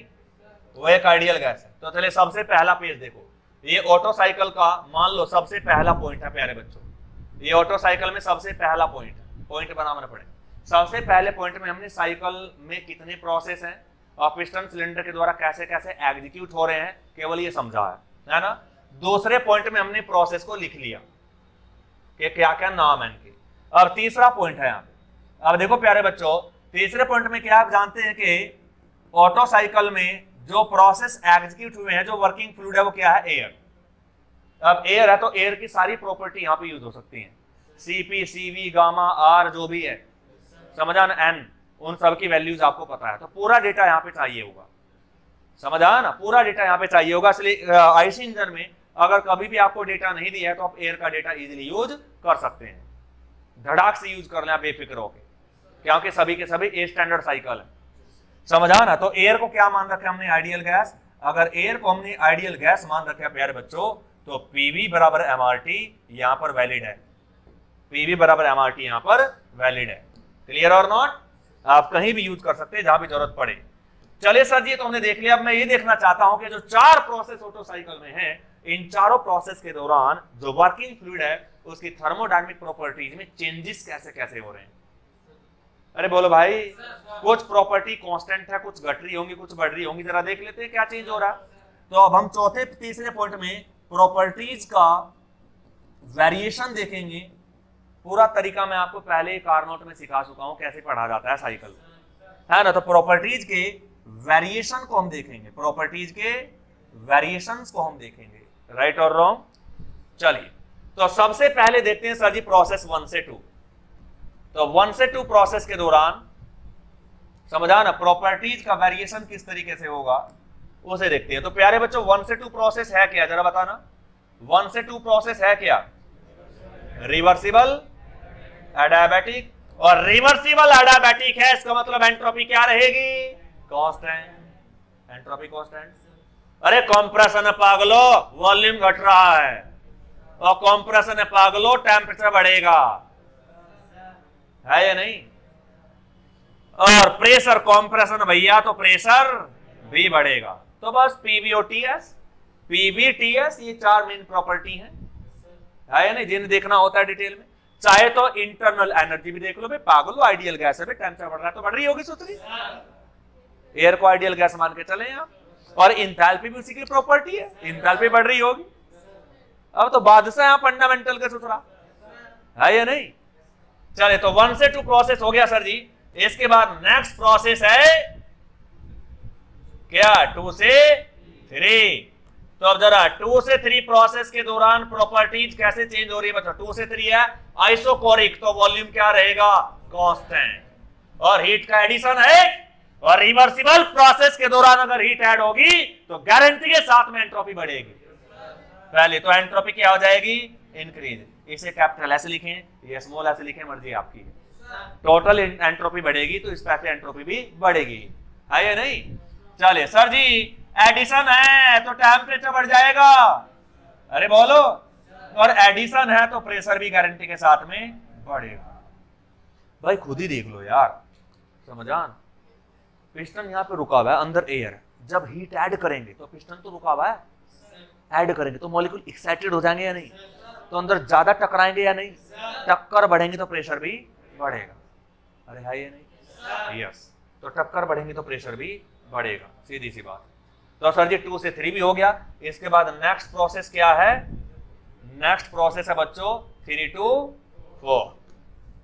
वो एक आइडियल गैस है। तो चलिए सबसे पहला पेज देखो, ये ऑटो साइकिल का मान लो सबसे पहला पॉइंट है प्यारे बच्चों, ये ऑटो साइकिल में सबसे पहला पॉइंट बनाना पड़े। सबसे पहले पॉइंट में हमने साइकिल में कितने प्रोसेस हैं और पिस्टन सिलेंडर के द्वारा कैसे कैसे एग्जीक्यूट हो रहे हैं, केवल ये समझा है ना। दूसरे पॉइंट में हमने प्रोसेस को लिख लिया कि क्या क्या नाम है इनके। अब तीसरा पॉइंट है यहाँ पे। अब देखो प्यारे बच्चों, तीसरे पॉइंट में क्या आप जानते हैं कि ऑटो साइकिल में जो प्रोसेस एग्जीक्यूट हुए हैं, जो वर्किंग फ्लूइड है वो क्या है? एयर। अब एयर है तो एयर की सारी प्रॉपर्टी यहाँ पे यूज हो सकती है, सीपी, सीवी, गामा, आर जो भी है, समझा ना, एन, उन सब की वैल्यूज आपको पता है। तो पूरा डेटा यहाँ पे चाहिए होगा, समझा ना, पूरा डेटा यहाँ पे चाहिए होगा। इसलिए आईसी इंजन में अगर कभी भी आपको डेटा नहीं दिया है तो आप एयर का डेटा इजीली यूज कर सकते हैं, धड़ाक से यूज कर लें बेफिक्र होकर, क्योंकि सभी के सभी ए स्टैंडर्ड साइकिल है, समझा ना। तो एयर को क्या मान रखा हमने? Ideal gas. अगर एयर को हमने आइडियल गैस मान रखा है प्यारे बच्चों, तो पीवी बराबर एमआरटी यहां पर वैलिड है, पीवी बराबर एमआरटी यहां पर वैलिड है। क्लियर और नॉट? आप कहीं भी यूज कर सकते हैं जहां भी जरूरत पड़े। चलिए सर जी, तो हमने देख लिया। अब मैं ये देखना चाहता हूं कि जो 4 प्रोसेस ऑटो साइकिल में है, इन चारों प्रोसेस के दौरान जो वर्किंग फ्लूइड है उसकी थर्मोडायनामिक प्रॉपर्टीज में चेंजेस कैसे कैसे हो रहे हैं। अरे बोलो भाई, कुछ प्रॉपर्टी कांस्टेंट है, कुछ घट रही होंगी, कुछ बढ़ रही होंगी, जरा देख लेते हैं क्या चेंज हो रहा। तो अब हम चौथे तीसरे पॉइंट में प्रॉपर्टीज का वेरिएशन देखेंगे। पूरा तरीका मैं आपको पहले कार नोट में सिखा चुका हूं कैसे पढ़ा जाता है साइकिल, है ना। तो प्रॉपर्टीज के वेरिएशन को हम देखेंगे, प्रॉपर्टीज के वेरिएशंस को हम देखेंगे, राइट और रॉन्ग। चलिए तो सबसे पहले देखते हैं सर जी प्रोसेस 1 से 2। तो 1 से 2 प्रोसेस के दौरान समझा ना प्रॉपर्टीज का वेरिएशन किस तरीके से होगा उसे देखते हैं। तो प्यारे बच्चों 1 से 2 प्रोसेस है क्या, जरा बताना। 1 से 2 प्रोसेस है क्या? रिवर्सिबल एडियाबैटिक, और रिवर्सिबल एडियाबैटिक है, इसका मतलब एंट्रोपी क्या रहेगी? कांस्टेंट। Entropy constant. अरे कंप्रेशन है पागलो, वॉल्यूम घट रहा है, और कंप्रेशन है पागलो, टेम्परेचर बढ़ेगा, है या नहीं? और प्रेशर कंप्रेशन भैया, तो प्रेशर भी बढ़ेगा। तो बस पीवीओटीएस, पीवीटीएस, ये 4 मेन प्रॉपर्टी है या नहीं, जिन्हें देखना होता है डिटेल में। चाहे तो इंटरनल एनर्जी भी देख लो भाई, पागलो आइडियल गैस है, टेम्परेचर बढ़ रहा है तो बढ़ रही होगी सुतरी, एयर को आइडियल गैस मान के चले आप। और इंथैल्पी भी उसी की प्रॉपर्टी है, इंथैल्पी बढ़ रही होगी। अब तो बादशाह यहां फंडामेंटल का सुतरा है या नहीं। चले तो 1 से 2 प्रोसेस हो गया सर जी। इसके बाद नेक्स्ट प्रोसेस है क्या? 2 से 3। तो अब जरा 2 से 3 प्रोसेस के दौरान प्रॉपर्टीज कैसे चेंज हो रही है बच्चों? 2 से 3 है आइसोकोरिक, तो वॉल्यूम क्या रहेगा? कांस्टेंट। और हीट का एडिशन है, और रिवर्सिबल प्रोसेस के दौरान अगर हीट ऐड होगी तो गारंटी के साथ में एंट्रोपी बढ़ेगी। पहले तो एंट्रोपी क्या हो जाएगी? इंक्रीज। इसे कैपिटल ऐसे लिखें, ये स्मॉल ऐसे लिखें, मर्जी आपकी है। टोटल एंट्रोपी बढ़ेगी तो इस पैसे एंट्रोपी भी बढ़ेगी, है या नहीं? चलिए सर जी एडिशन है तो टेम्परेचर बढ़ जाएगा, अरे बोलो, और एडिशन है तो प्रेशर भी गारंटी के साथ में बढ़ेगा। भाई खुद ही देख लो यार, समझान। पिस्टन यहाँ पे रुका हुआ है, अंदर एयर, जब हीट ऐड करेंगे तो पिस्टन तो रुका हुआ है, ऐड करेंगे तो मॉलिक्यूल एक्साइटेड हो जाएंगे या नहीं, तो अंदर ज्यादा टकराएंगे या नहीं, टक्कर बढ़ेंगे तो प्रेशर भी बढ़ेगा, अरे है या नहीं? यस, तो टक्कर बढ़ेंगे तो प्रेशर भी बढ़ेगा, सीधी सी बात। तो सर जी 2 से 3 भी हो गया। इसके बाद नेक्स्ट प्रोसेस क्या है? नेक्स्ट प्रोसेस है बच्चों 3 to 4।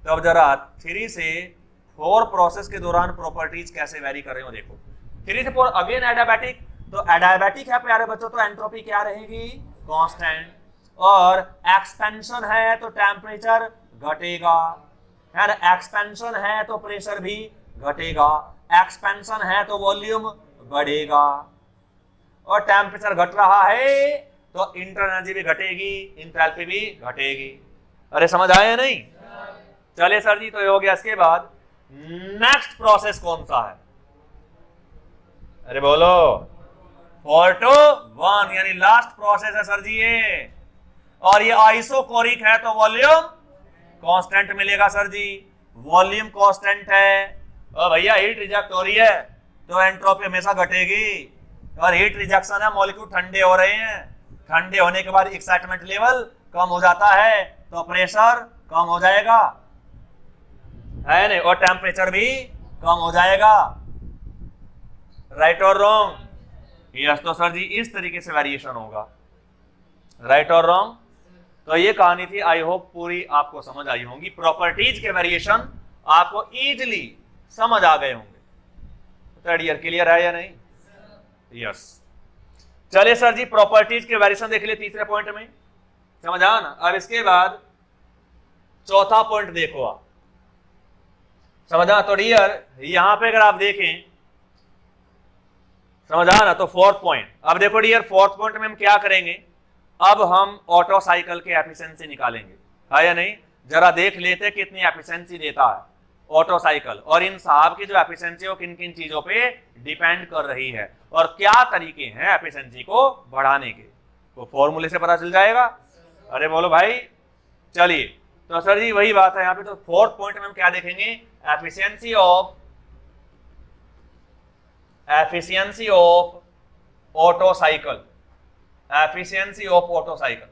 तो अब जरा 3 से 4 प्रोसेस के दौरान प्रॉपर्टीज कैसे वेरी कर रहे हो देखो। 3 से 4 अगेन एडियाबैटिक, तो एडियाबैटिक है प्यारे बच्चों, तो एंट्रोपी क्या रहेगी? कांस्टेंट। और एक्सपेंशन है तो टेम्परेचर घटेगा, है ना, एक्सपेंशन है तो प्रेशर भी घटेगा, एक्सपेंशन है तो वॉल्यूम बढ़ेगा, और टेम्परेचर घट रहा है तो इंटरनल एनर्जी भी घटेगी, इंथैल्पी भी घटेगी। अरे समझ आया नहीं? चलिए सर जी, तो ये हो गया। इसके बाद नेक्स्ट प्रोसेस कौन सा है? अरे बोलो, 4 to 1, यानी लास्ट प्रोसेस है सर जी ये। और ये आइसोकोरिक है तो वॉल्यूम कांस्टेंट मिलेगा सर जी, वॉल्यूम कांस्टेंट है। और भैया हीट रिजेक्ट हो रही है तो एंट्रोपी हमेशा घटेगी, और हीट रिजेक्शन है, मॉलिक्यूल ठंडे हो रहे हैं, ठंडे होने के बाद एक्साइटमेंट लेवल कम हो जाता है तो प्रेशर कम हो जाएगा, है नहीं, और टेम्परेचर भी कम हो जाएगा, राइट और रॉन्ग? यस। तो सर जी इस तरीके से वेरिएशन होगा, राइट और रॉन्ग? तो ये कहानी थी, आई होप पूरी आपको समझ आई होंगी। प्रॉपर्टीज के वेरिएशन आपको इजीली समझ आ गए होंगे। थर्ड ईयर क्लियर है या नहीं? यस। चलिए सर जी प्रॉपर्टीज के वेरिएशन देख लिए तीसरे पॉइंट में, समझा ना। अब इसके बाद चौथा पॉइंट देखो आप, समझा? तो डियर यहां पे अगर आप देखें, समझा ना, तो फोर्थ पॉइंट। अब देखो डियर फोर्थ पॉइंट में हम क्या करेंगे, अब हम ऑटो साइकिल की एफिशिएंसी निकालेंगे, है या नहीं? जरा देख लेते कितनी एफिशिएंसी देता है ऑटो साइकिल, और इन साहब की जो एफिशिएंसी है वो किन किन चीजों पे डिपेंड कर रही है, और क्या तरीके हैं एफिशिएंसी को बढ़ाने के, वो फॉर्मूले से पता चल जाएगा। अरे बोलो भाई। चलिए तो सर जी वही बात है यहाँ पे। तो फोर्थ पॉइंट में हम क्या देखेंगे? Efficiency of auto cycle, efficiency of auto cycle.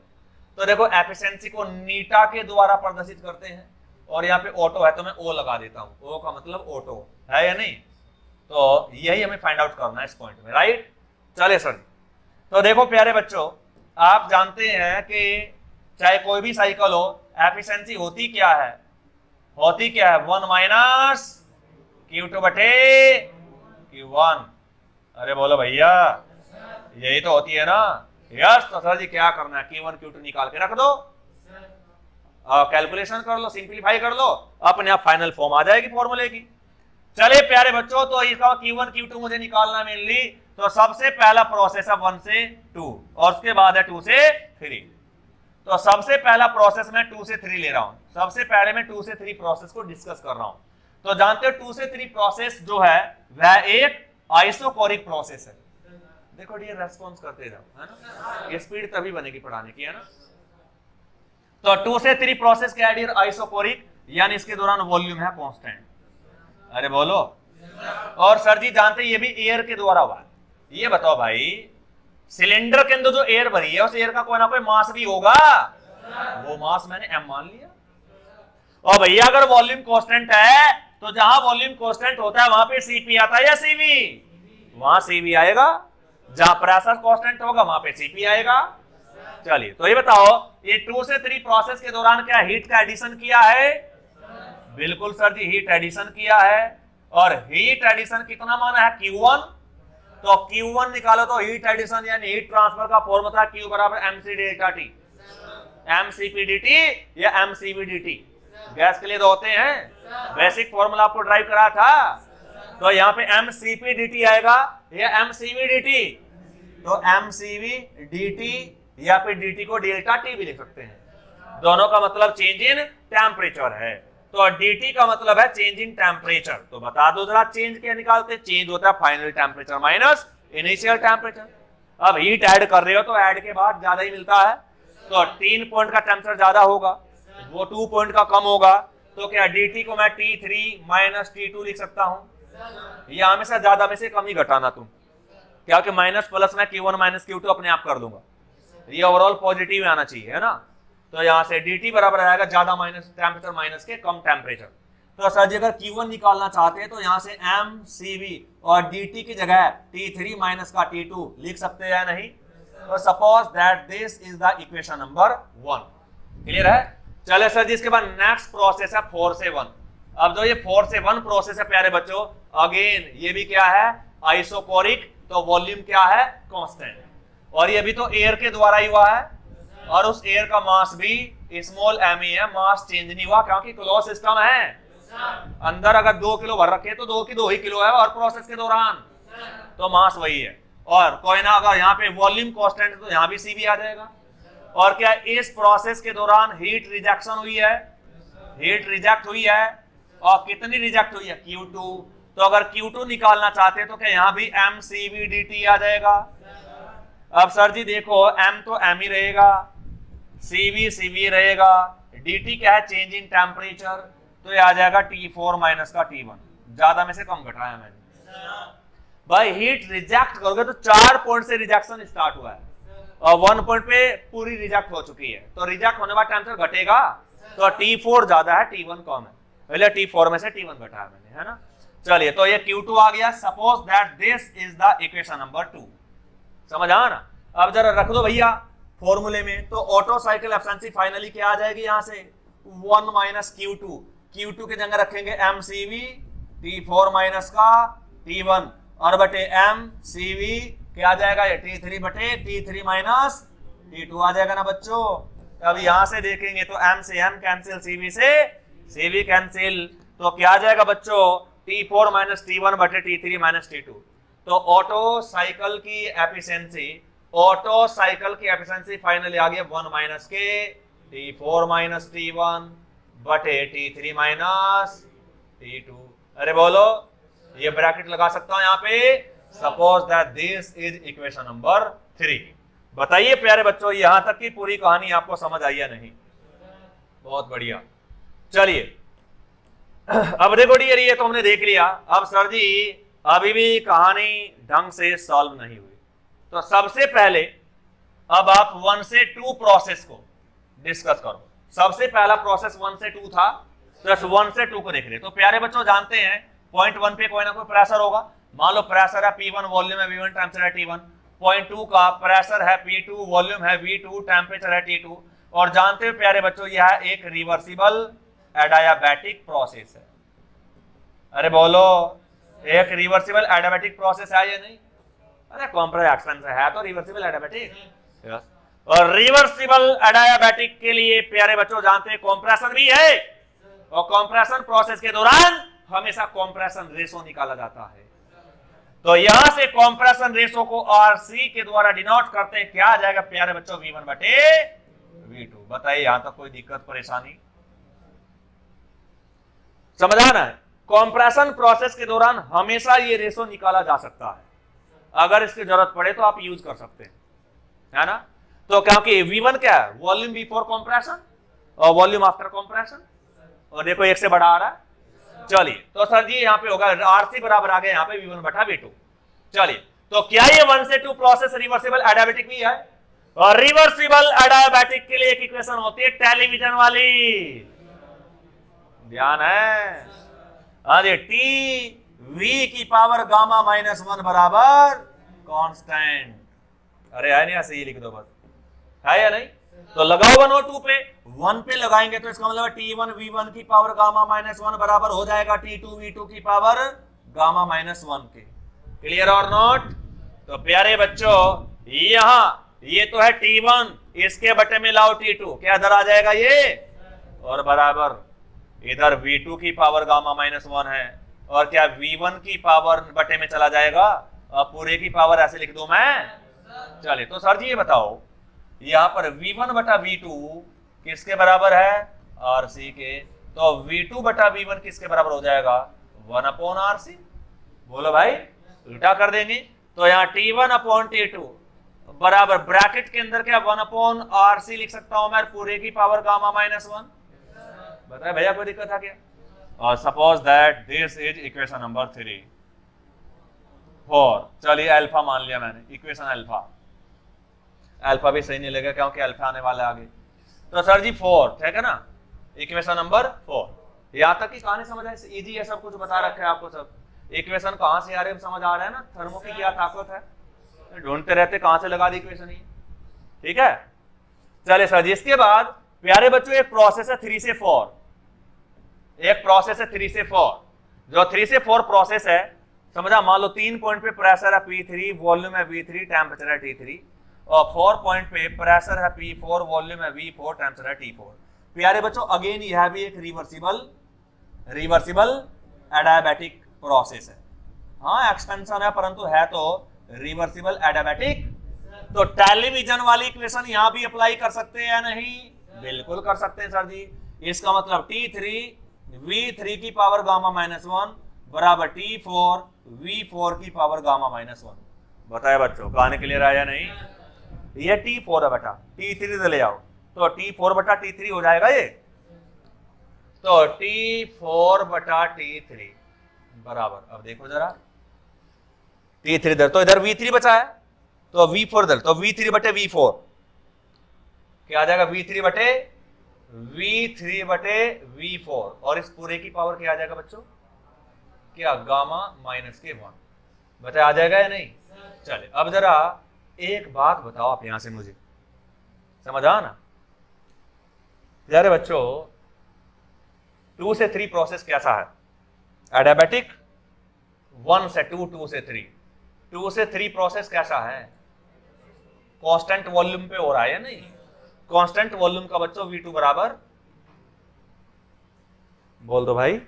तो देखो एफिशिएंसी को नीटा के द्वारा प्रदर्शित करते हैं, और यहाँ पे ऑटो है तो मैं ओ लगा देता हूं, ओ का मतलब ऑटो, है या नहीं? तो यही हमें फाइंड आउट करना है इस पॉइंट में, राइट? चले सर। तो देखो प्यारे बच्चों, आप जानते हैं कि चाहे कोई भी साइकिल हो, एफिशिएंसी होती क्या है? 1 माइनस Q2 बटे Q1। अरे बोलो भैया, यही तो होती है ना? यस। तो सर जी क्या करना है? Q1 Q2 निकाल के रख दो, कैलकुलेशन कर लो, सिंप्लीफाई कर लो, अपने आप फाइनल फॉर्म आ जाएगी फॉर्मूले की। चले प्यारे बच्चों, तो इसका Q1 Q2 मुझे निकालना मेनली, तो सबसे पहला प्रोसेस है 1 से 2 और उसके बाद है 2 से 3। तो सबसे पहला प्रोसेस मैं 2 से 3 ले रहा हूं। सबसे पहले मैं 2 से 3 प्रोसेस को डिस्कस कर रहा हूं। तो जानते हो 2 से 3 प्रोसेस जो है वह एक आइसोकोरिक प्रोसेस है। देखो डियर, रेस्पॉन्स करते जाओ, है ना, स्पीड तभी बनेगी पढ़ाने की, है ना। तो 2 से 3 प्रोसेस क्या है डियर? आइसोकोरिक, यानी इसके दौरान वॉल्यूम है कांस्टेंट। अरे बोलो। और सर जी जानते ये भी एयर के द्वारा हुआ है। ये बताओ भाई, सिलेंडर के अंदर जो एयर भरी है उस एयर का कोई ना कोई मास भी होगा, वो मास मैंने m मान लिया। और भैया अगर वॉल्यूम कांस्टेंट है तो जहां वॉल्यूम कांस्टेंट होता है वहां पे Cp आता है या Cv? वहां Cv आएगा। जहां प्रेशर कांस्टेंट होगा वहां पे Cp आएगा। चलिए, तो ये बताओ, ये 2 से 3 प्रोसेस के दौरान क्या हीट का एडिशन किया है? बिल्कुल सर जी, हीट एडिशन किया है। और हीट एडिशन कितना माना है? Q1। तो Q1 निकालो तो हीट एडिशन यानी हीट ट्रांसफर का फॉर्मूला Q बराबर mc delta T, mcp dt या mcv dt। गैस के लिए तो होते हैं, बेसिक फॉर्मूला आपको ड्राइव करा था। तो यहाँ पे mcp dt आएगा या mcv dt? तो mcv dt या फिर dt को डेल्टा टी भी लिख सकते हैं। दोनों का मतलब चेंज इन टेम्परेचर है। तो dt का मतलब है चेंज इन टेम्परेचर। तो बता दो जरा, चेंज क्या निकालते? चेंज होता है final temperature minus initial temperature. अब हीट ऐड कर रहे हो तो ऐड के बाद ज्यादा ही मिलता है, तो 3 पॉइंट का टेम्परेचर ज्यादा होगा, वो 2 पॉइंट का कम होगा। तो क्या dt को मैं T3 माइनस T2 लिख सकता हूं? ये हमेशा ज्यादा में से कम ही घटाना तुम, क्या कि माइनस प्लस में Q1 माइनस Q2 अपने आप कर दूंगा। ये ओवरऑल पॉजिटिव आना चाहिए, है ना। तो यहां से dt बराबर आएगा ज्यादा माइनस टेम्परेचर माइनस के कम टेम्परेचर। तो सर जी अगर Q1 निकालना चाहते हैं तो यहां से mcv और dt की जगह T3 माइनस का T2 लिख सकते हैं, नहीं? तो suppose that this is the equation number 1। Clear है? चले सर जी, इसके बाद नेक्स्ट प्रोसेस है 4 से 1। अब जो ये 4 से 1 प्रोसेस है प्यारे बच्चों, अगेन ये भी क्या है? आइसोकोरिक। तो वॉल्यूम क्या है? कांस्टेंट। और ये भी तो एयर के द्वारा ही हुआ है, और उस एयर का मास भी स्मॉल m ही है, मास चेंज नहीं हुआ क्योंकि क्लोज सिस्टम है। अंदर अगर 2 किलो भर रखे तो 2 की 2 ही किलो है, और प्रोसेस के दौरान तो मास वही है। और कोई ना, अगर यहाँ पे वॉल्यूम कांस्टेंट है तो यहाँ भी C भी आ जाएगा। और क्या इस प्रोसेस के दौरान हीट रिजेक्शन हुई है? हीट रिजेक्ट हुई है। और कितनी रिजेक्ट हुई है? Q2। तो अगर Q2 निकालना चाहते हैं तो क्या यहाँ भी mcv dt आ जाएगा? अब सर जी देखो, m तो m ही रहेगा, cv रहेगा, dt क्या है? Change in temperature. तो ये आ जाएगा T4 माइनस का T1। ज्यादा में से कम घटाया मैंने। भाई हीट रिजेक्ट करोगे तो 4 पॉइंट से रिजेक्शन स्टार्ट हुआ है और 1 पॉइंट पे पूरी रिजेक्ट हो चुकी है। तो रिजेक्ट होने बाद टेम्परेचर घटेगा, तो T4 ज्यादा है, T1 कम है। पहले T4 में से T1 घटाया मैंने, है ना। चलिए, तो ये Q2 आ गया। Suppose that this is the equation number 2। समझ आ ना? अब जरा रख दो भैया फॉर्मूले में, तो ऑटो साइकिल एफिशिएंसी फाइनली क्या आ जाएगी? यहां से 1 माइनस Q2। Q2 की जगह रखेंगे mcv, T4 माइनस का T1 और बटे mcv क्या आ जाएगा? ये T3 बटे T3 माइनस T2 आ जाएगा ना बच्चों। अब यहां से देखेंगे तो m से m कैंसिल, cv से cv कैंसिल, तो क्या आ जाएगा बच्चों? T4 माइनस T1 बटे T3 माइनस T2। तो ऑटो साइकिल की एफिशिएंसी फाइनली आ गया 1 माइनस के T4 माइनस T1 बटे T3 माइनस T2। अरे बोलो, ये ब्रैकेट लगा सकता हूं यहाँ पे। Suppose that this is equation number 3। बताइए प्यारे बच्चों, यहां तक की पूरी कहानी आपको समझ आई या नहीं? बहुत बढ़िया। चलिए अब देखो डियर, ये तो हमने देख लिया। अब सर जी अभी भी कहानी ढंग से सॉल्व नहीं हुई, तो सबसे पहले अब आप 1 से 2 प्रोसेस को डिस्कस करो। सबसे पहला प्रोसेस 1 से 2 था, तो 1 से 2 को देख रहे। तो प्यारे बच्चों जानते हैं पॉइंट 1 पे कोई ना कोई प्रेशर होगा। मान लो प्रेशर है P1, वॉल्यूम है V1, टेम्परेचर है T1। पॉइंट 2 का प्रेशर है P2, वॉल्यूम है V2, टेम्परेचर है T2। और जानते हो प्यारे बच्चों, यह एक रिवर्सिबल एडियाबैटिक प्रोसेस है। अरे बोलो, एक रिवर्सिबल एडियाबैटिक प्रोसेस है या नहीं? अरे कॉम्प्रेस एक्शन है तो रिवर्सिबल एडियाबैटिक। और रिवर्सिबल एडियाबैटिक के लिए प्यारे बच्चों जानते हैं कंप्रेशन भी है, और कंप्रेशन प्रोसेस के दौरान हमेशा कंप्रेशन रेशो निकाला जाता है। तो यहां से कंप्रेशन रेशो को आरसी के द्वारा डिनोट करते हैं, क्या आ जाएगा प्यारे बच्चों, V1 बटे V2। बताइए यहां तक कोई दिक्कत परेशानी, समझ आना है? कंप्रेशन प्रोसेस के दौरान हमेशा ये रेशो निकाला जा सकता है, अगर इसकी जरूरत पड़े तो आप यूज कर सकते हैं, है ना? तो क्योंकि V1 क्या है, वॉल्यूम बिफोर कंप्रेशन और वॉल्यूम आफ्टर कंप्रेशन, और देखो एक से बड़ा आ रहा है। चलिए तो सर जी यहाँ पे होगा आरसी बराबर आ गया यहाँ पे V1 बटा V2। चलिए तो क्या ये 1 से 2 प्रोसेस रिवर्सिबल एडियाबैटिक भी है? और रिवर्सिबल एडियाबैटिक के लिए एक इक्वेशन होती है टेलीविजन वाली, ध्यान है? अरे टी वी की पावर गामा -1 बराबर कांस्टेंट। अरे है नहीं, ऐसे ही लिख दो बस, है या नहीं? तो लगाओ 1 और 2 पे, 1 पे लगाएंगे तो इसका मतलब T1 V1 की पावर गामा -1 बराबर हो जाएगा T2 V2 की पावर गामा -1 के। क्लियर और नॉट? तो प्यारे बच्चों यहां ये तो है T1, इसके बटे में लाओ T2, क्या इधर आ जाएगा ये, और बराबर इधर V2 की पावर गामा -1 है, और क्या V1 की पावर बटे में चला जाएगा, और पूरे की पावर ऐसे लिख दूं मैं। चलिए तो सर जी ये बताओ यहां पर V1 बटा V2 किसके बराबर है, RC के। तो V2 बटा V1 किसके बराबर हो जाएगा, 1/RC। बोलो भाई, उल्टा कर देंगे तो यहाँ T1 T2 बराबर ब्रैकेट के अंदर क्या 1/RC लिख सकता हूं मैं, पूरे की पावर गामा -1। बताए भैया कोई दिक्कत है क्या? और suppose that this is equation number 3 4। चलिए अल्फा मान लिया मैंने, इक्वेशन अल्फा। अल्फा भी सही नहीं लगेगा क्योंकि अल्फा आने वाले आगे। तो सर जी 4, ठीक है ना, इक्वेशन नंबर 4। यहां तक की कहानी समझ आए, इजी है, सब कुछ बता रखा है आपको सब। इक्वेशन कहां से आ रहे हैं समझ आ रहा है ना, थर्मो की क्या ताकत है, ढूंढते रहते कहां से लगा दी इक्वेशन ही, ठीक है? चलिए सर जी इसके बाद प्यारे बच्चों एक प्रोसेस है 3 से 4, एक प्रोसेस है 3 से 4। जो 3 से 4 प्रोसेस है समझा, मान लो 3 पॉइंट पे प्रेशर है P3, वॉल्यूम है V3, टेम्परेचर है T3, और 4 पॉइंट पे प्रेशर है P4, वॉल्यूम है V4, टेम्परेचर है T4। प्यारे बच्चों अगेन यह भी एक रिवर्सिबल एडियाबैटिक प्रोसेस है। हाँ एक्सपेंशन है परंतु है तो रिवर्सिबल एडियाबैटिक। तो टेलीविजन वाली इक्वेशन यहां भी अप्लाई कर सकते हैं या नहीं? बिल्कुल कर सकते हैं सर जी। इसका मतलब T3 V3 की पावर गामा -1 बराबर T4 V4 की पावर गामा -1। बताए बच्चों कहानी क्लियर आया नहीं? ये T4 है बेटा, T3 से ले आओ तो T4 बटा T3 हो जाएगा ये। तो T4 बटा T3 बराबर, अब देखो जरा T3 इधर, तो इधर V3 बचा है तो V4 इधर, तो V3 बटे V4 क्या आ जाएगा, V3 बटे V4, और इस पूरे की पावर क्या आ जाएगा बच्चों, क्या गामा -1। बताया आ जाएगा या नहीं? चले अब जरा एक बात बताओ आप यहां से, मुझे समझ आ ना यार बच्चों, 2 से 3 प्रोसेस कैसा है एडियाबैटिक, 1 से 2, 2 से 3, 2 से 3 प्रोसेस कैसा है, कांस्टेंट वॉल्यूम पे हो रहा है या नहीं? कांस्टेंट वॉल्यूम का बच्चों V2 बराबर, बोल दो भाई।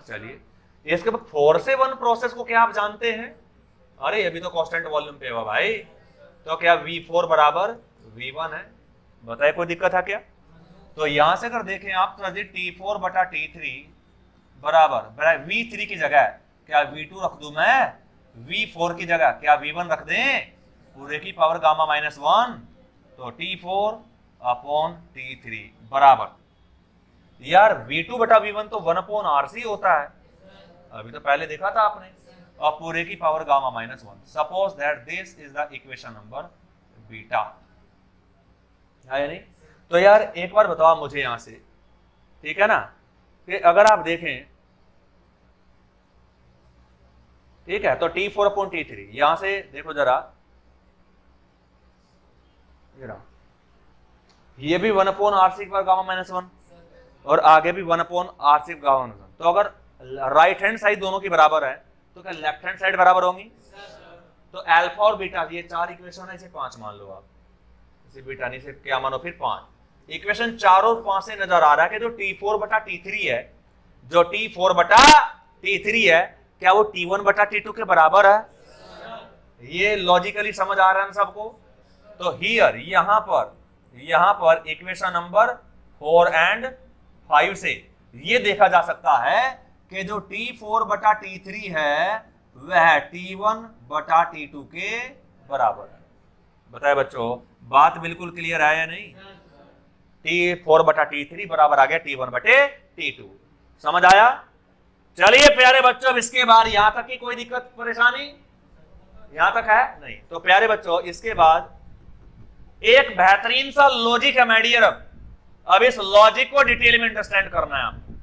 चलिए इसके बाद 4 से 1 प्रोसेस को क्या आप जानते हैं? अरे ये भी तो कांस्टेंट वॉल्यूम पे हुआ भाई, तो क्या V4 बराबर V1 है? बताए कोई दिक्कत है क्या? तो यहां से अगर देखें आप तो T4 बटा T3 बराबर V3 की जगह क्या V2 रख दूं मैं, V4 की जगह क्या V1 रख दें, पूरे की पावर गामा -1, तो T4/T3 बराबर, यार V2 बटा V1 तो 1/RC होता है, अभी तो पहले देखा था आपने, और पूरे की power gamma -1। Suppose that this is the equation number beta, है नहीं? तो यार एक बार बताओ मुझे यहां से, ठीक है ना, कि अगर आप देखें, ठीक है, तो T4/T3 यहां से देखो जरा, ये भी 1/RC की पावर गामा -1 और आगे भी 1/RC की गामा -1। तो अगर राइट हैंड साइड दोनों की बराबर है तो क्या लेफ्ट हैंड साइड बराबर होंगी? तो अल्फा और बीटा ये 4 इक्वेशन है, इसे 5 मान लो आप, इसे बीटा नहीं से क्या मानो फिर 5। इक्वेशन 4 और 5 से नजर आ रहा है कि जो T4 बटा T3 है, जो T4 बटा T3 है, क्या वो T1 बटा T2 के बराबर है? ये लॉजिकली समझ आ रहा है ना सबको? तो हियर यहां पर इक्वेशन नंबर 4 एंड 5 से ये देखा जा सकता है कि जो T4 बटा T3 है वह T1 बटा T2 के बराबर है। बताए बच्चों, बात बिल्कुल क्लियर है या नहीं? T4 बटा T3 बराबर आ गया T1 बटे T2। समझ आया? चलिए प्यारे बच्चों, इसके बाद यहां तक की कोई दिक्कत परेशानी यहां तक है नहीं? तो प्यारे बच्चों, इसके बाद एक बेहतरीन सा लॉजिक है मेडियर। अब इस लॉजिक को डिटेल में अंडरस्टैंड करना है आपको,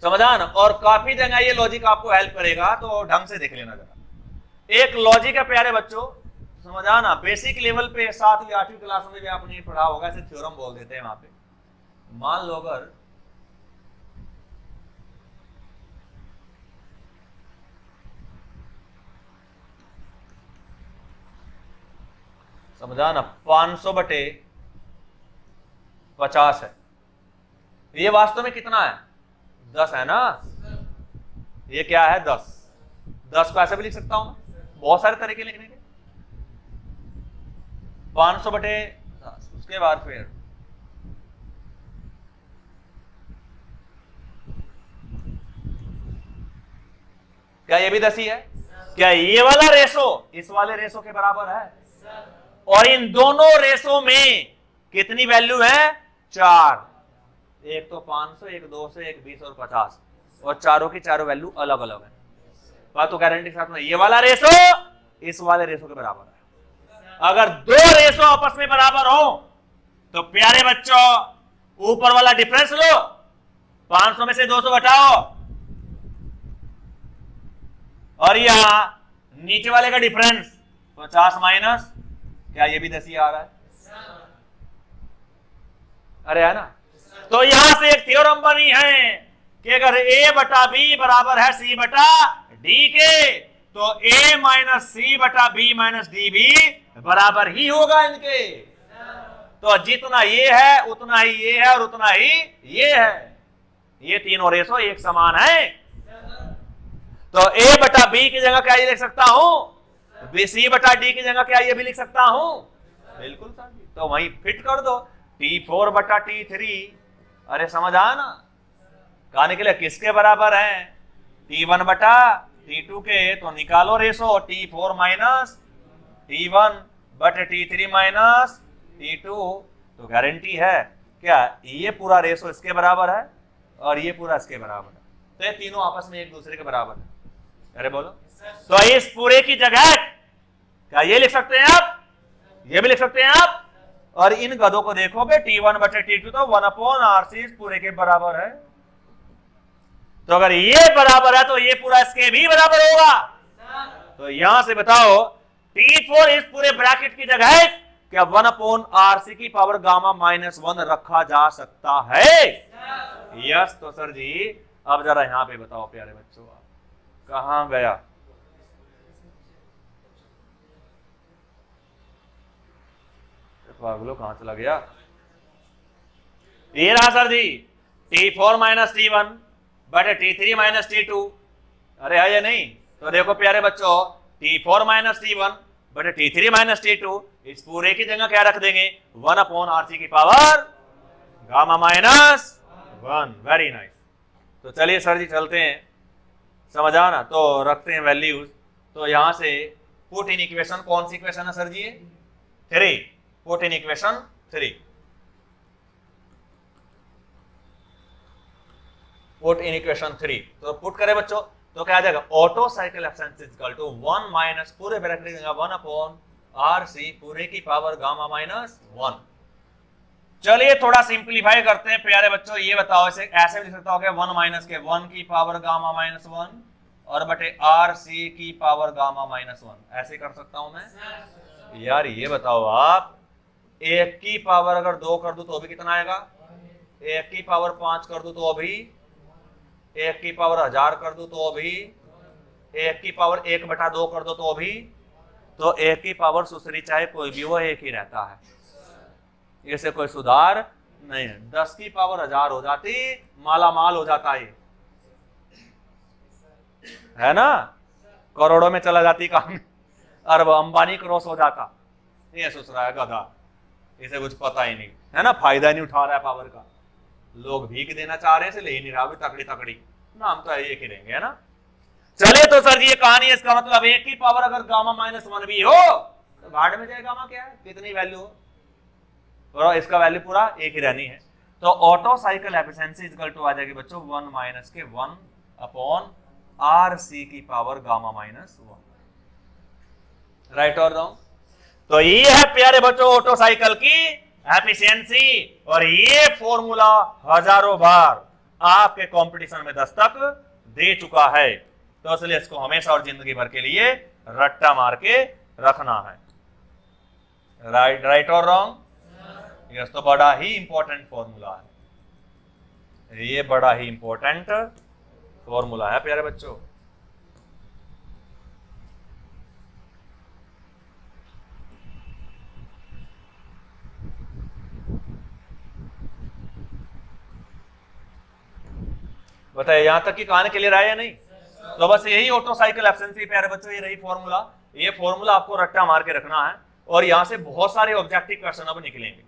समझा ना? और काफी जगह ये लॉजिक आपको हेल्प करेगा, तो ढंग से देख लेना जरा। एक लॉजिक है प्यारे बच्चों, समझा ना? बेसिक लेवल पे 7वीं 8वीं क्लास में भी आपने पढ़ा होगा, इसे थ्योरम बोल देते हैं वहां पे। मान लो अगर समझा ना 500 बटे 50 है, ये वास्तव में कितना है? 10 है ना? ये क्या है? 10 को ऐसे भी लिख सकता हूं, बहुत सारे तरीके लिखने के। 500 बटे 10, उसके बाद फिर क्या ये भी 10 ही है? क्या ये वाला रेशो इस वाले रेशो के बराबर है? और इन दोनों रेशो में कितनी वैल्यू है? 4। एक तो 500, एक 200, एक 20 और 50, और चारों की चारों वैल्यू अलग अलग है। बात तो गारंटी के साथ में ये वाला रेशो इस वाले रेशो के बराबर है। अगर दो रेशो आपस में बराबर हो तो प्यारे बच्चों ऊपर वाला डिफरेंस लो, 500 में से 200 घटाओ, और यहां नीचे वाले का डिफरेंस 50 माइनस, क्या ये भी 10 ही आ रहा है? अरे है ना? तो यहां से एक थ्योरम बनी है कि अगर a बटा b बराबर है c बटा d के, तो a माइनस c बटा b माइनस d भी बराबर ही होगा इनके। तो जितना ये है उतना ही ये है और उतना ही ये है। ये तीनों रेशो एक समान है। तो a बटा b की जगह क्या ये लिख सकता हूं? c बटा d की जगह क्या ये भी लिख सकता हूं? बिल्कुल सर। तो वहीं फिट कर दो T4 बटा T3। अरे समझ आया ना? कहने के लिए किसके बराबर है? T1 बटा T2 के। तो निकालो रेशो T4 माइनस T1 बटे T3 माइनस T2। तो गारंटी है क्या ये पूरा रेशो इसके बराबर है और ये पूरा इसके बराबर है। तो ये तीनों आपस में एक दूसरे के बराबर है। अरे बोलो, तो इस पूरे की जगह क्या ये लिख सकते हैं आप? ये भी लिख सकते हैं आप। और इन गधों को देखो बे, T1 बटे T2 तो 1/RC इस पूरे के बराबर है। तो अगर ये बराबर है तो ये पूरा इसके भी बराबर होगा। तो यहां से बताओ T4 इस पूरे ब्रैकेट की जगह क्या 1/RC की पावर गामा -1 रखा जा सकता है? यस। तो सर जी अब जरा यहां पे बताओ प्यारे बच्चों, आप कहां गया? पागलो कहां चला गया? ये रहा सर जी T4 माइनस T1 बटे T3 माइनस T2। अरे है या नहीं? तो देखो प्यारे बच्चों T4 माइनस T1 बटे T3 माइनस T2, इस पूरे की जगह क्या रख देंगे? 1/RC की पावर गामा -1। Very nice. तो चलिए सर जी चलते हैं, समझा ना? तो रखते हैं वैल्यूज। तो यहां से पुट इन इक्वेशन, कौन सी इक्वेशन है sir ji? 3। Put in equation 3। Put in equation 3। तो पुट करें बच्चों तो क्या आ जाएगा? ऑटो साइकिल एक्सटेंस इक्वल टू 1 माइनस पूरे ब्रैकेट की जगह 1/RC पूरे की पावर गामा -1। चलिए थोड़ा सिंपलीफाई करते हैं प्यारे बच्चों। ये बताओ, इसे ऐसे भी लिख सकता हूं 1 माइनस के 1 की पावर गामा -1 और बटे RC की पावर गामा -1। ऐसे कर सकता हूं मैं? यार ये बताओ आप, 1 की पावर अगर 2 कर दूं तो भी कितना आएगा? 1 की पावर 5 कर दूं तो भी, 1 की पावर 1000 कर दूं तो भी, 1 की पावर 1/2 कर दो तो भी, तो एक की पावर दूसरी चाहे कोई भी वो एक ही रहता है, इसे कोई सुधार नहीं है। 10 की पावर 1000 हो जाती, माला माल हो जाता है ना, करोड़ों में चला जाती काम, अरब अंबानी क्रॉस हो जाता। ये सोच रहा है गधा, इसे कुछ पता ही नहीं है ना, फायदा नहीं उठा रहा है पावर का। लोग भीख देना चाह रहे हैं, ले ही नहीं रहा, तकड़ी तकड़ी नाम तो एक ही रहेंगे, है ना। चले तो सर जी ये कहानी है, इसका मतलब एक की पावर अगर गामा -1 भी हो तो भाड़ में जाए गामा क्या है, कितनी वैल्यू हो, और इसका वैल्यू पूरा एक ही रहनी है। तो Otto cycle efficiency equal to आ जाएगी बच्चों 1 अपॉन RC की पावर गामा -1, राइट और रॉन्ग। तो ये है प्यारे बच्चों ऑटो साइकिल की एफिशिएंसी, और ये फॉर्मूला हजारों बार आपके कंपटीशन में दस्तक दे चुका है, तो इसलिए इसको हमेशा और जिंदगी भर के लिए रट्टा मार के रखना है, राइट और रॉन्ग। यस, तो बड़ा ही इंपॉर्टेंट फॉर्मूला है, ये बड़ा ही इंपॉर्टेंट फॉर्मूला है प्यारे बच्चों। बताइए यहां तक की कहानी क्लियर है या नहीं। तो बस यही ऑटो साइकिल एफिशिएंसी प्यारे बच्चों, ये रही फॉर्मूला। ये फॉर्मूला आपको रट्टा मार के रखना है, और यहां से बहुत सारे ऑब्जेक्टिव क्वेश्चन अब निकलेंगे,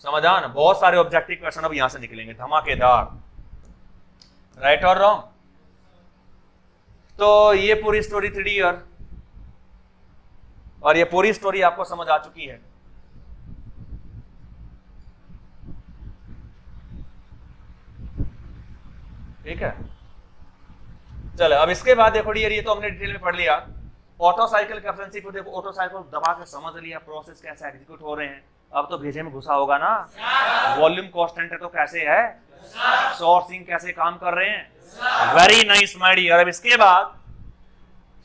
समझा ना, बहुत सारे ऑब्जेक्टिव क्वेश्चन अब यहां से निकलेंगे धमाकेदार, राइट और रॉन्ग। तो ये पूरी स्टोरी 3D ईयर, और ये पूरी स्टोरी आपको समझ आ चुकी है। ठीक है, चलो अब इसके बाद देखो डियर, ये तो हमने डिटेल में पढ़ लिया ऑटो साइकिल की एफिशिएंसी को। देखो ऑटो साइकिल दबा के समझ लिया, प्रोसेस कैसे एग्जीक्यूट हो रहे हैं। अब तो भेजे में घुसा होगा ना, वॉल्यूम कांस्टेंट है तो कैसे है, सोर्सिंग कैसे काम कर रहे हैं, वेरी नाइस माय डियर। अब इसके बाद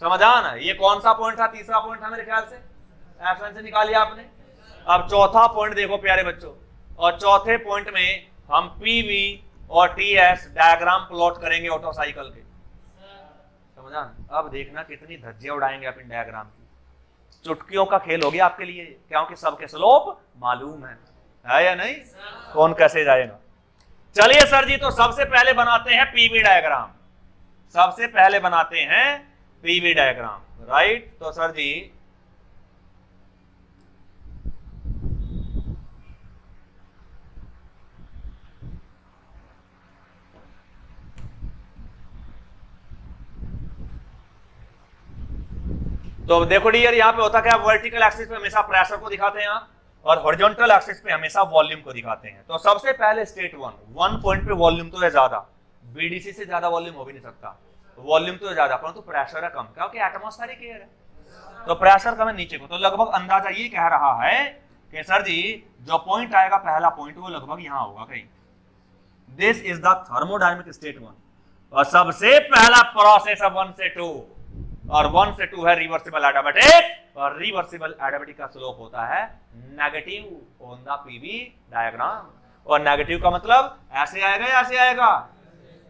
समझा ना, ये कौन सा पॉइंट था, तीसरा पॉइंट था मेरे ख्याल से, एफिशिएंसी निकाली आपने। अब चौथा पॉइंट देखो प्यारे बच्चों, और चौथे पॉइंट में हम पीवी और टीएस डायग्राम प्लॉट करेंगे ऑटो साइकिल के, समझा। अब देखना कितनी धज्जियां उड़ाएंगे आप इन डायग्राम की, चुटकियों का खेल हो गया आपके लिए, क्योंकि सबके स्लोप मालूम है या नहीं, कौन कैसे जाएगा। चलिए सर जी, तो सबसे पहले बनाते हैं पीवी डायग्राम, सबसे पहले बनाते हैं पीवी डायग्राम, राइट। तो सर जी तो देखो डियर, यहां पे होता क्या, वर्टिकल एक्सिस पे हमेशा प्रेशर को दिखाते हैं आप, और हॉरिजॉन्टल एक्सिस पे हमेशा वॉल्यूम को दिखाते हैं। तो सबसे पहले स्टेट 1 पॉइंट पे वॉल्यूम तो है ज्यादा, बीडीसी से ज्यादा वॉल्यूम हो भी नहीं सकता, वॉल्यूम तो है ज्यादा, परंतु प्रेशर है कम, क्योंकि एटमॉस्फेरिक एयर है, तो प्रेशर कम है नीचे को। तो लगभग अंदाजा ये कह रहा है कि सर जी जो पॉइंट आएगा पहला पॉइंट, वो लगभग यहां होगा कहीं। This is the thermodynamic state 1, और सबसे पहला प्रोसेस है 1 से 2, और 1 से 2 है रिवर्सिबल एडियाबैटिक, और रिवर्सिबल एडियाबैटिक का स्लोप होता है negative on the PV diagram. और नेगेटिव का मतलब ऐसे आएगा या ऐसे आएगा,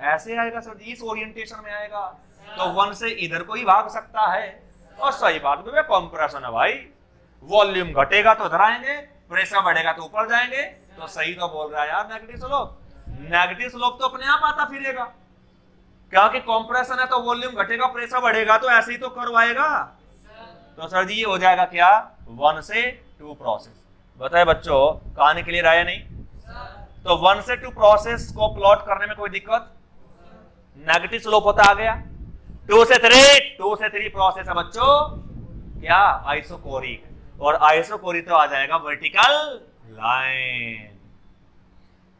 ऐसे आएगा सर जी, इस ओरिएंटेशन में आएगा। तो 1 से इधर को ही भाग सकता है, और सही बात है, कंप्रेशन है भाई, वॉल्यूम घटेगा तो इधर आएंगे, प्रेशर बढ़ेगा तो ऊपर जाएंगे, तो सही तो बोल रहा है यार। नेगेटिव स्लोप, नेगेटिव स्लोप तो अपने आप आता फिरेगा, क्योंकि कंप्रेशन है तो वॉल्यूम घटेगा, प्रेशर बढ़ेगा, तो ऐसे ही तो कर्व आएगा। तो सर जी ये हो जाएगा क्या, 1 से 2 प्रोसेस। बताए बच्चों कहानी क्लियर आया नहीं। तो 1 से 2 प्रोसेस को प्लॉट करने में कोई दिक्कत, नेगेटिव स्लोप होता आ गया। 2 से 3 प्रोसेस है बच्चों क्या, आइसोकोरिक, और आइसोकोरिक तो आ जाएगा वर्टिकल लाइन।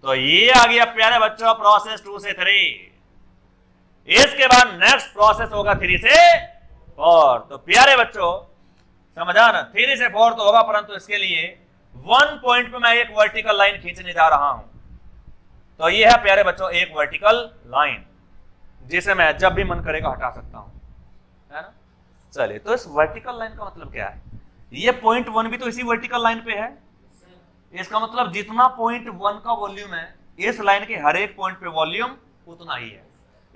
तो ये आ गया प्यारे बच्चों प्रोसेस 2 से 3। इसके बाद नेक्स्ट प्रोसेस होगा 3 से 4। तो प्यारे बच्चों समझा ना, 3 से 4 तो होगा, परंतु इसके लिए 1 पॉइंट पे मैं एक वर्टिकल लाइन खींचने जा रहा हूं। तो ये है प्यारे बच्चों एक वर्टिकल लाइन, जिसे मैं जब भी मन करेगा हटा सकता हूं, है ना। चलिए, तो इस वर्टिकल लाइन का मतलब क्या है, ये पॉइंट 1 भी तो इसी वर्टिकल लाइन पे है। इसका मतलब जितना पॉइंट 1 का वॉल्यूम है, इस लाइन के हर एक पॉइंट पे वॉल्यूम उतना ही है।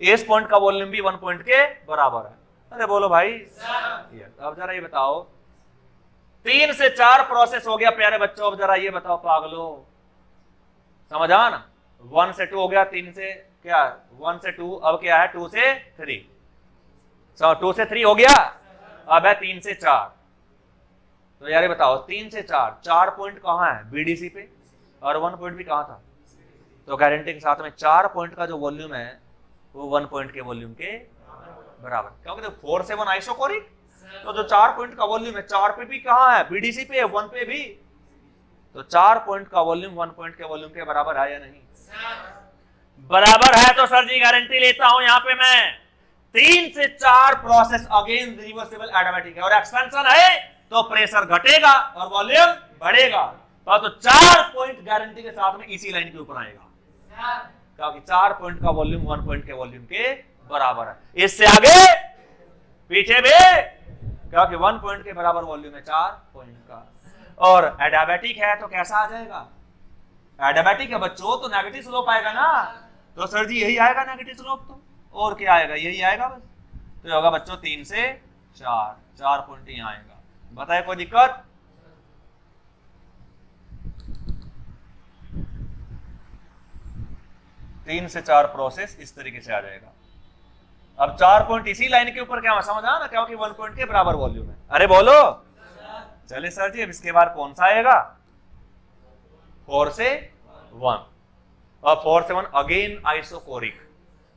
इस पॉइंट का वॉल्यूम भी 1 पॉइंट के बराबर है। अरे बोलो भाई। अब जरा ये बताओ, 3 से 4 प्रोसेस हो गया प्यारे बच्चों। अब जरा ये बताओ पागलो, समझा ना? 1 से 2 हो गया, 3 से क्या 1 से 2, अब क्या है 2 से 3, 2 से 3 हो गया, अब है 3 से 4। तो यार ये बताओ 3 से 4 पॉइंट कहाँ है? बीडीसी पे, और 1 पॉइंट भी कहाँ था? तो गारंटी के साथ में 4 पॉइंट का जो वॉल्यूम है वो 1 पॉइंट के वॉल्यूम के बराबर, क्योंकि तो 4 से 1 आइसोकोरिक, तो जो 4 पॉइंट का वॉल्यूम है 4 पे भी कहाँ है? बीडीसी पे है, 1 पे भी। तो 4 पॉइंट का वॉल्यूम 1 पॉइंट के वॉल्यूम के बराबर है या नहीं? बराबर है। तो सर जी गारंटी लेता हूं यहां पे मैं, 3 से 4 प्रोसेस अगेन रिवर्सिबल एडियाबैटिक है, और एक्सपेंशन है तो प्रेशर घटेगा और वॉल्यूम बढ़ेगा। तो 4 पॉइंट गारंटी के साथ में इसी लाइन के ऊपर आएगा, क्योंकि 4 पॉइंट का वॉल्यूम 1 पॉइंट के वॉल्यूम के बराबर है। इससे आगे पीछे भी, क्योंकि 1 पॉइंट के बराबर वॉल्यूम है 4 पॉइंट का। और एडियाबैटिक है तो कैसा आ जाएगा? एडियाबैटिक है बच्चों तो नेगेटिव स्लोप आएगा ना। तो सर जी यही आएगा नेगेटिव स्लोप, तो और क्या आएगा? यही आएगा बस। तो होगा बच्चों 3 से 4 पॉइंट यहां आएगा। बताए कोई दिक्कत? तीन से 4 प्रोसेस इस तरीके से आ जाएगा। अब 4 पॉइंट इसी लाइन के ऊपर क्या समझ आ ना, क्योंकि 1 पॉइंट के बराबर वॉल्यूम है। अरे बोलो चले सर जी। अब इसके बाद कौन सा आएगा? 4 से 1, और 4 से 1 अगेन आइसोकोरिक।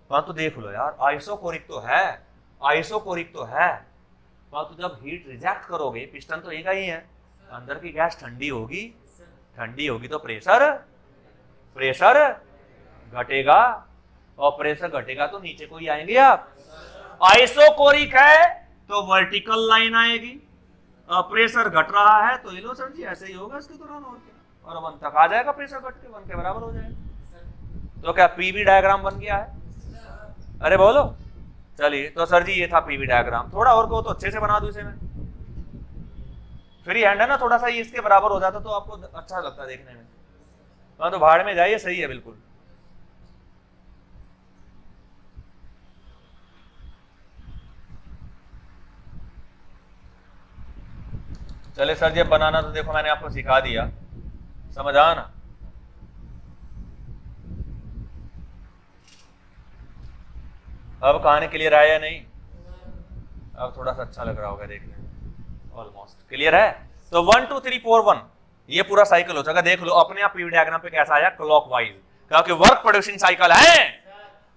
तो देख लो यार, आइसोकोरिक तो है, आइसोकोरिक तो है, तो जब हीट रिजेक्ट करोगे पिस्टन तो एक ही है, अंदर की गैस ठंडी होगी, ठंडी होगी तो प्रेशर घटेगा, और प्रेशर घटेगा तो नीचे को ही आएंगे आप। आइसोकोरिक है तो वर्टिकल लाइन आएगी, और प्रेशर घट रहा है तो ये लो सर जी ऐसे ही होगा इसके दौरान, और क्या, और 1 तक आ जाएगा प्रेशर घट के 1 के बराबर हो जाएगा। तो क्या पीवी डायग्राम बन गया है? अरे बोलो। चलिए तो सर जी ये था पीवी डायग्राम। थोड़ा और को तो अच्छे से बना दूं इसे मैं, फ्री हैंड है ना, थोड़ा सा ये इसके बराबर हो जाता तो आपको अच्छा लगता देखने में। तो भाड़ में जाइए, सही है बिल्कुल। चले सर जी बनाना तो देखो मैंने आपको सिखा दिया, समझ आ ना? अब कहानी क्लियर है या नहीं? अब थोड़ा सा अच्छा लग रहा होगा देखने में, ऑलमोस्ट क्लियर है। तो 1 2 3 4 1 ये पूरा साइकिल हो जाएगा। देख लो अपने आप पीवी डायग्राम पे कैसा आया, क्लॉकवाइज, क्योंकि वर्क प्रोड्यूसिंग साइकिल है,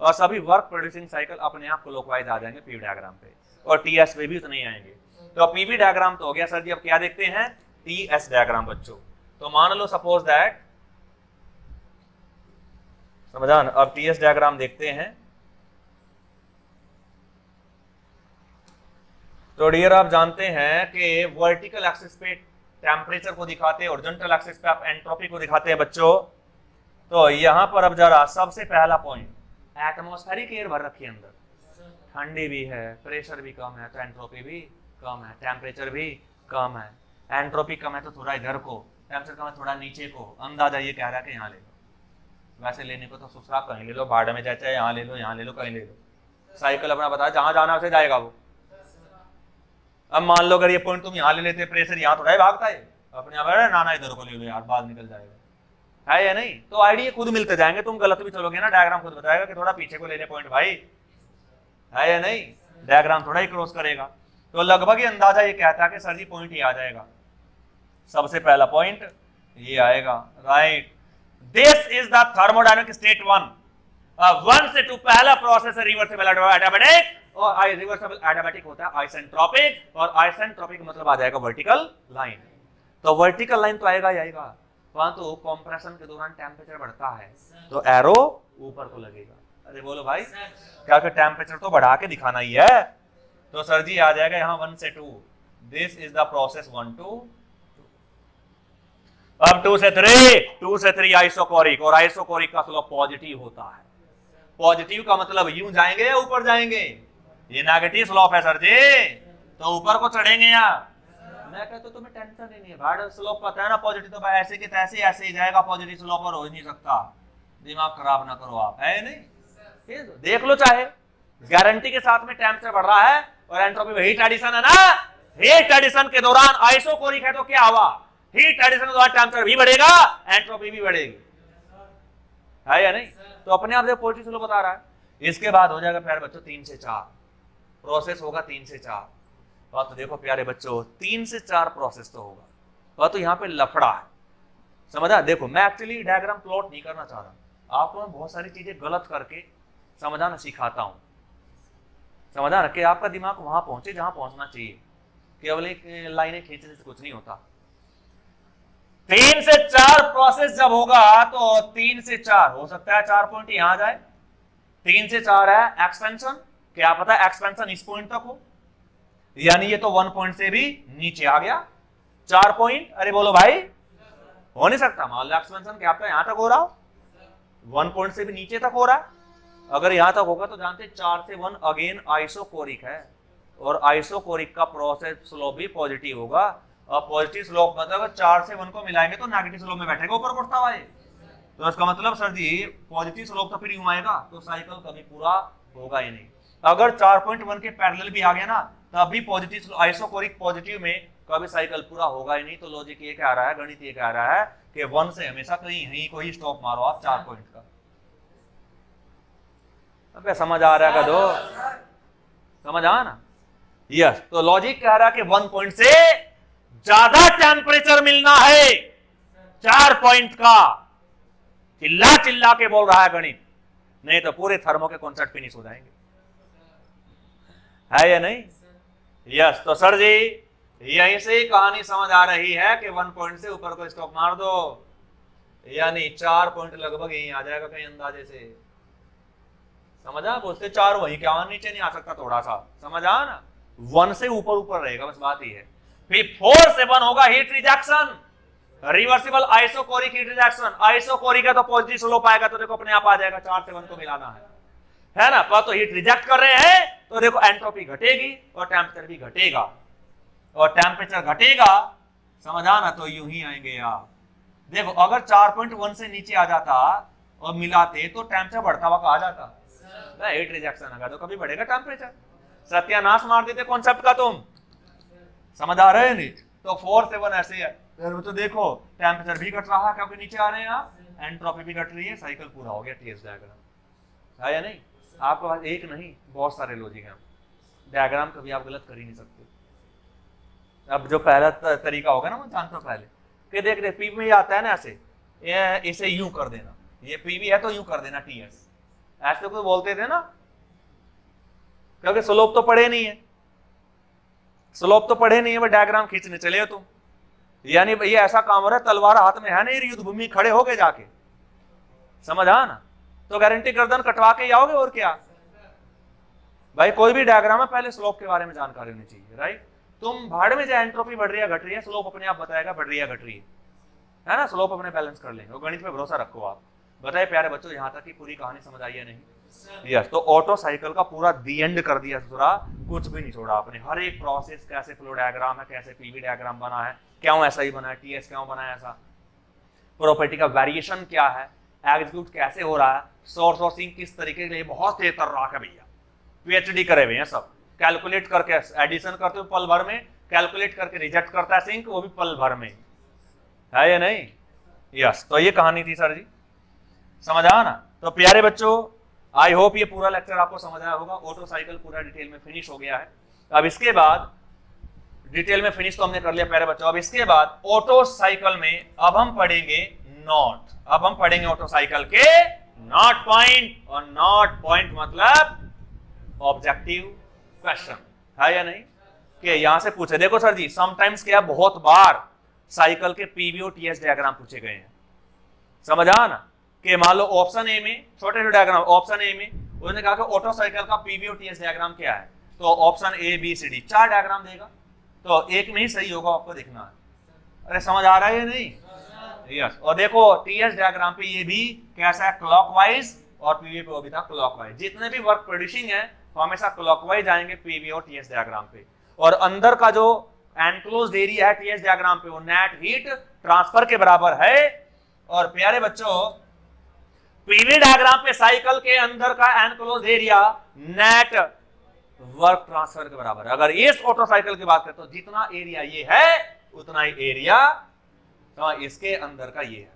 और सभी वर्क प्रोड्यूसिंग साइकिल अपने आप क्लॉकवाइज आ जाएंगे पीवी डायग्राम पे, और टीएस पे भी उतने ही आएंगे। तो पीवी डायग्राम तो हो गया सर जी। अब क्या देखते हैं? टीएस डायग्राम बच्चों। तो मान लो सपोज दैट, समझा ना? अब टीएस डायग्राम देखते हैं। तो डियर आप जानते हैं कि वर्टिकल एक्सिस पे टेम्परेचर को दिखाते हैं, हॉरिजॉन्टल एक्सिस पे आप एंट्रोपी को दिखाते हैं बच्चों। तो यहां पर अब जरा सबसे पहला पॉइंट, एटमॉस्फेरिक एयर भर रखी है अंदर, ठंडी भी है, प्रेशर भी कम है तो एंट्रोपी भी कम है, टेम्परेचर भी कम है। एंट्रोपी कम है तो थोड़ा इधर को, टेम्परेचर कम है थोड़ा नीचे को। अंदाजा ये कह रहा है कि यहाँ ले लो, वैसे लेने को तो सुसरा कहीं ले लो, भाड़ में जाए चाहे यहाँ ले लो, यहाँ ले लो, कहीं ले लो। साइकिल अपना बताया जहां जाना उसे जाएगा वो। अब मान लो अगर ये पॉइंट तुम यहाँ ले लेते, प्रेशर यहाँ थोड़ा ही भागता है, अपने आप नाना इधर को ले लो यार, बाल निकल जाएगा, है या नहीं? तो आइडिया खुद मिलते जाएंगे, तुम गलत भी चलोगे ना, डायग्राम खुद बताएगा कि थोड़ा पीछे को ले ले पॉइंट भाई, है या नहीं? डायग्राम थोड़ा ही क्रॉस करेगा। तो लगभग ये अंदाजा ये कहता है कि सर जी पॉइंट ही आ जाएगा, सबसे पहला पॉइंट ये आएगा, right. This is the thermodynamic state 1। 1 से 2 पहला प्रोसेस है रिवर्सिबल एडियाबैटिक, और रिवर्सिबल एडियाबैटिक होता है आइसेंट्रोपिक, और आइसेंट्रोपिक मतलब आ जाएगा वर्टिकल लाइन। तो वर्टिकल लाइन तो आएगा ही आएगा, परंतु कंप्रेशन के दौरान टेम्परेचर बढ़ता है तो एरो ऊपर को लगेगा। अरे बोलो भाई, क्या टेम्परेचर तो बढ़ा के दिखाना ही है। तो सर जी आ जाएगा यहाँ 1 से 2, this is the process 1 to 2। अब 2 से 3 आइसोकोरिक, और आइसोकोरिक का स्लोप पॉजिटिव होता है। पॉजिटिव का मतलब यूं जाएंगे या ऊपर जाएंगे? ये नेगेटिव स्लोप है सर जी, तो ऊपर को चढ़ेंगे या? मैं कहता तुम्हें टेंशन ही नहीं है, भाड़ स्लोप पता है ना, पॉजिटिव तो भाई ऐसे के तैसे ऐसे ही जाएगा, पॉजिटिव स्लोप पर हो ही नहीं सकता। दिमाग खराब ना करो आप, है नहीं? देख लो चाहे गारंटी के साथ में टेम्परेचर बढ़ रहा है और एंट्रोपी हीट एडिशन है ना, हीट एडिशन के दौरान आइसोकोरिक है तो क्या हुआ, हीट एडिशन के दौरान टेंपरेचर भी बढ़ेगा, एंट्रोपी भी बढ़ेगी, है या नहीं। तो अपने आप से पॉजिटिव स्लोप बता रहा है। इसके बाद हो जाएगा प्यारे बच्चों 3 से 4 प्रोसेस होगा, 3 से 4। तो देखो प्यारे बच्चों 3 से 4 प्रोसेस तो होगा, तो यहाँ पे लफड़ा है, समझा। देखो मैं एक्चुअली डायग्राम प्लॉट नहीं करना चाह रहा, आपको मैं बहुत सारी चीजें गलत करके समझाना सिखाता हूं, समझा ना, कि आपका दिमाग वहां पहुंचे जहां पहुंचना चाहिए, केवल एक लाइनें खींचने से कुछ नहीं होता। 3 से 4 प्रोसेस जब होगा तो 3 से 4 हो सकता है 4 पॉइंट यहां आ जाए, 3 से 4 है एक्सपेंशन, क्या पता एक्सपेंशन इस पॉइंट तक हो, यानी ये तो 1 पॉइंट से भी नीचे आ गया। 4 पॉइंट, अरे बोलो भाई, हो नहीं सकता। मान लो एक्सपेंशन क्या आपका यहां तक हो रहा हो, 1 पॉइंट से भी नीचे तक हो रहा है, अगर यहां तक होगा तो जानते 4 से 1 अगेन आइसोकोरिक है, और आइसोकोरिक का प्रोसेस स्लोप भी पॉजिटिव होगा, और पॉजिटिव स्लोप मतलब 4 से 1 को मिलाएंगे तो नेगेटिव स्लोप में बैठेगा ऊपर बढ़ता हुआ। तो इसका मतलब सर जी पॉजिटिव स्लोप तो फिर यूं आएगा, तो साइकिल कभी पूरा होगा ही नहीं। अगर 4.1 के पैरेलल भी आ गया ना, तब भी पॉजिटिव आइसोकोरिक पॉजिटिव में कभी साइकिल पूरा होगा ही नहीं। तो लॉजिक ये कह रहा है, गणित ये कह रहा है कि 1 से हमेशा कहीं कोई स्टॉप मारो आप 4 पॉइंट का। अब समझ आ रहा है दो, समझ आ ना, यस। तो लॉजिक कह रहा है कि 1 पॉइंट से ज्यादा टेम्परेचर मिलना है 4 पॉइंट का, चिल्ला चिल्ला के बोल रहा है गणित, नहीं तो पूरे थर्मो के कॉन्सेप्ट फिनिश हो जाएंगे, है या नहीं, यस। तो सर जी यहीं से ही कहानी समझ आ रही है कि 1 पॉइंट से ऊपर को स्टॉप मार दो, यानी 4 पॉइंट लगभग यहीं आ जाएगा कहीं अंदाजे से, समझा। बोलते 4 वहीं क्या नीचे नहीं आ सकता, थोड़ा सा समझा ना, 1 से ऊपर ऊपर रहेगा, बस बात ही है। फिर 4 से 1 होगा heat rejection, reversible isochoric heat rejection, isochoric है तो पॉजिटिव स्लोप आएगा, तो देखो अपने आप आ जाएगा, 4 से 1 को मिलाना है ना। पर तो हीट रिजेक्ट कर रहे हैं तो देखो एंट्रोपी घटेगी और टेम्परेचर भी घटेगा, और टेम्परेचर घटेगा, समझा ना, तो यूं ही आएंगे यार। देखो अगर 4.1 से नीचे आ जाता और मिलाते तो टेम्परेचर बढ़ता हुआ कहा जाता, हीट रिजेक्शन आएगा तो कभी बढ़ेगा टेम्परेचर, सत्यानाश मार देते कॉन्सेप्ट का तुम, समझ आ रहे हैं नहीं। तो 4 से 1 ऐसे है, तो देखो टेम्परेचर भी घट रहा है क्योंकि नीचे आ रहे हैं आप, एंट्रोपी भी घट रही है, साइकिल पूरा हो गया, टीएस डायग्राम, है या नहीं। आपके पास एक नहीं बहुत सारे लॉजिक हैं, डायग्राम कभी आप गलत कर ही नहीं सकते। अब जो पहला तरीका होगा ना वो जानते हो पहले कि देख रहे पी में आता है ना, ऐसे इसे यूं कर देना, ये पीवी है तो यूं कर देना टीएस, ऐसे कोई बोलते थे ना, क्योंकि स्लोप तो पढ़े नहीं है, स्लोप तो पढ़े नहीं है, डायग्राम खींचने चले हो तुम, यानी भैया ऐसा काम हो रहा है तलवार हाथ में है ना, युद्ध भूमि खड़े हो गए जाके, समझ आ ना, तो गारंटी गर्दन कटवा के आओगे, और क्या भाई। कोई भी डायग्राम है पहले स्लोप के बारे में जानकारी होनी चाहिए, राइट। तुम भाड़ में जाए एंट्रोपी बढ़ रही है घट रही है, स्लोप अपने आप बताएगा बढ़ रही है घट रही है ना, स्लोप अपने बैलेंस कर लेंगे, गणित पे भरोसा रखो आप। बताए प्यारे बच्चों यहां तक की पूरी कहानी समझ आई है नहीं, यस। तो ऑटो साइकिल का पूरा दी एंड कर दिया, कुछ भी नहीं छोड़ा आपने, हर एक प्रोसेस, कैसे फ्लो डायग्राम है, कैसे पीवी डायग्राम बना है, क्यों ऐसा ही बना है, टीएस क्यों बना है ऐसा, प्रॉपर्टी का वेरिएशन क्या है, एग्जीक्यूट कैसे हो रहा है, सोर्स और सिंक किस तरीके के लिए, बहुत तेज कर रहा है भैया, पीएचडी करे हुए हैं सब, कैलकुलेट करके एडिशन करते हो पल भर में, कैलकुलेट करके रिजेक्ट करता है सिंक, वो भी पल भर में, है या नहीं, यस। तो ये कहानी थी सर जी, समझ आया ना। तो प्यारे बच्चों आई होप ये पूरा लेक्चर आपको समझ आया होगा, ऑटो साइकिल पूरा डिटेल में फिनिश हो गया है। अब इसके बाद डिटेल में फिनिश तो हमने कर लिया प्यारे बच्चों, अब इसके बाद ऑटो साइकिल में अब हम पढ़ेंगे नॉट, अब हम पढ़ेंगे ऑटो साइकिल के नॉट पॉइंट, और नॉट पॉइंट मतलब ऑब्जेक्टिव क्वेश्चन, है या नहीं, कि यहां से पूछे। देखो सर जी समटाइम्स क्या बहुत बार साइकिल के पीवी और टीएस डायग्राम पूछे गए हैं, समझ आ ना, कि मान लो ऑप्शन ए में छोटे छोटे डायग्राम, ऑप्शन ए में उन्होंने कहा कि ऑटो साइकिल का पीवी और टीएस डायग्राम क्या है, तो option A B C D 4 diagram देगा, तो एक में ही सही होगा, आपको देखना है। अरे समझ आ रहा है नहीं, यस। और देखो टीएस डायग्राम पे ये भी कैसा है, क्लॉकवाइज, और पीवी पे वो भी था क्लॉकवाइज। जितने भी वर्क प्रोड्यूसिंग है वो हमेशा क्लॉकवाइज आएंगे पीवी और टीएस डायग्राम पे, और अंदर का जो एनक्लोज्ड एरिया है टीएस डायग्राम पे वो नेट हीट ट्रांसफर के बराबर है। और प्यारे बच्चों पीवी डायग्राम पे साइकिल के अंदर का enclosed area net work transfer के बराबर है। अगर इस ऑटो साइकिल की बात करें तो जितना एरिया ये है उतना ही एरिया इसके अंदर का ये है।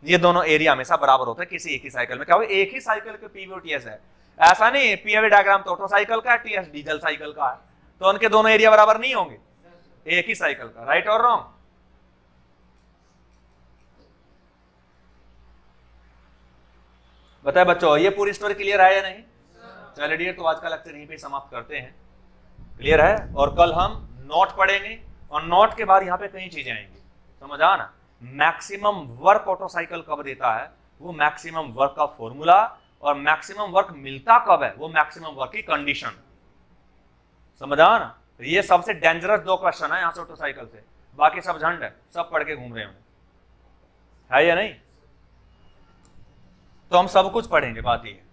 ये दोनों एरिया हमेशा बराबर होते हैं किसी एक ही साइकिल में। क्या होगा, एक ही साइकिल के पीवी और टीएस है, ऐसा नहीं पीवी डायग्राम तो ऑटो साइकिल का है, टीएस डीजल साइकिल का है, तो उनके दोनों एरिया बराबर नहीं होंगे एक ही साइकिल का। राइट और रॉन्ग? बताए बच्चों, ये पूरी स्टोरी क्लियर है या नहीं? चलिए डियर, तो आज का लेक्चर यहीं पे समाप्त करते हैं। क्लियर है? और कल हम नोट पढ़ेंगे और नोट के बाद यहाँ पे कई चीजें आएंगी, समझ आ ना। मैक्सिमम वर्क ऑटो साइकिल कब देता है, वो मैक्सिमम वर्क का फॉर्मूला, और मैक्सिमम वर्क मिलता कब है, वो मैक्सिमम वर्क की कंडीशन। समझ आ ना? ये सबसे डेंजरस 2 क्वेश्चन है यहाँ से ऑटो साइकिल से, बाकी सब झंड है, सब पढ़ के घूम रहे हैं, है या नहीं? तो हम सब कुछ पढ़ेंगे, बात ये है।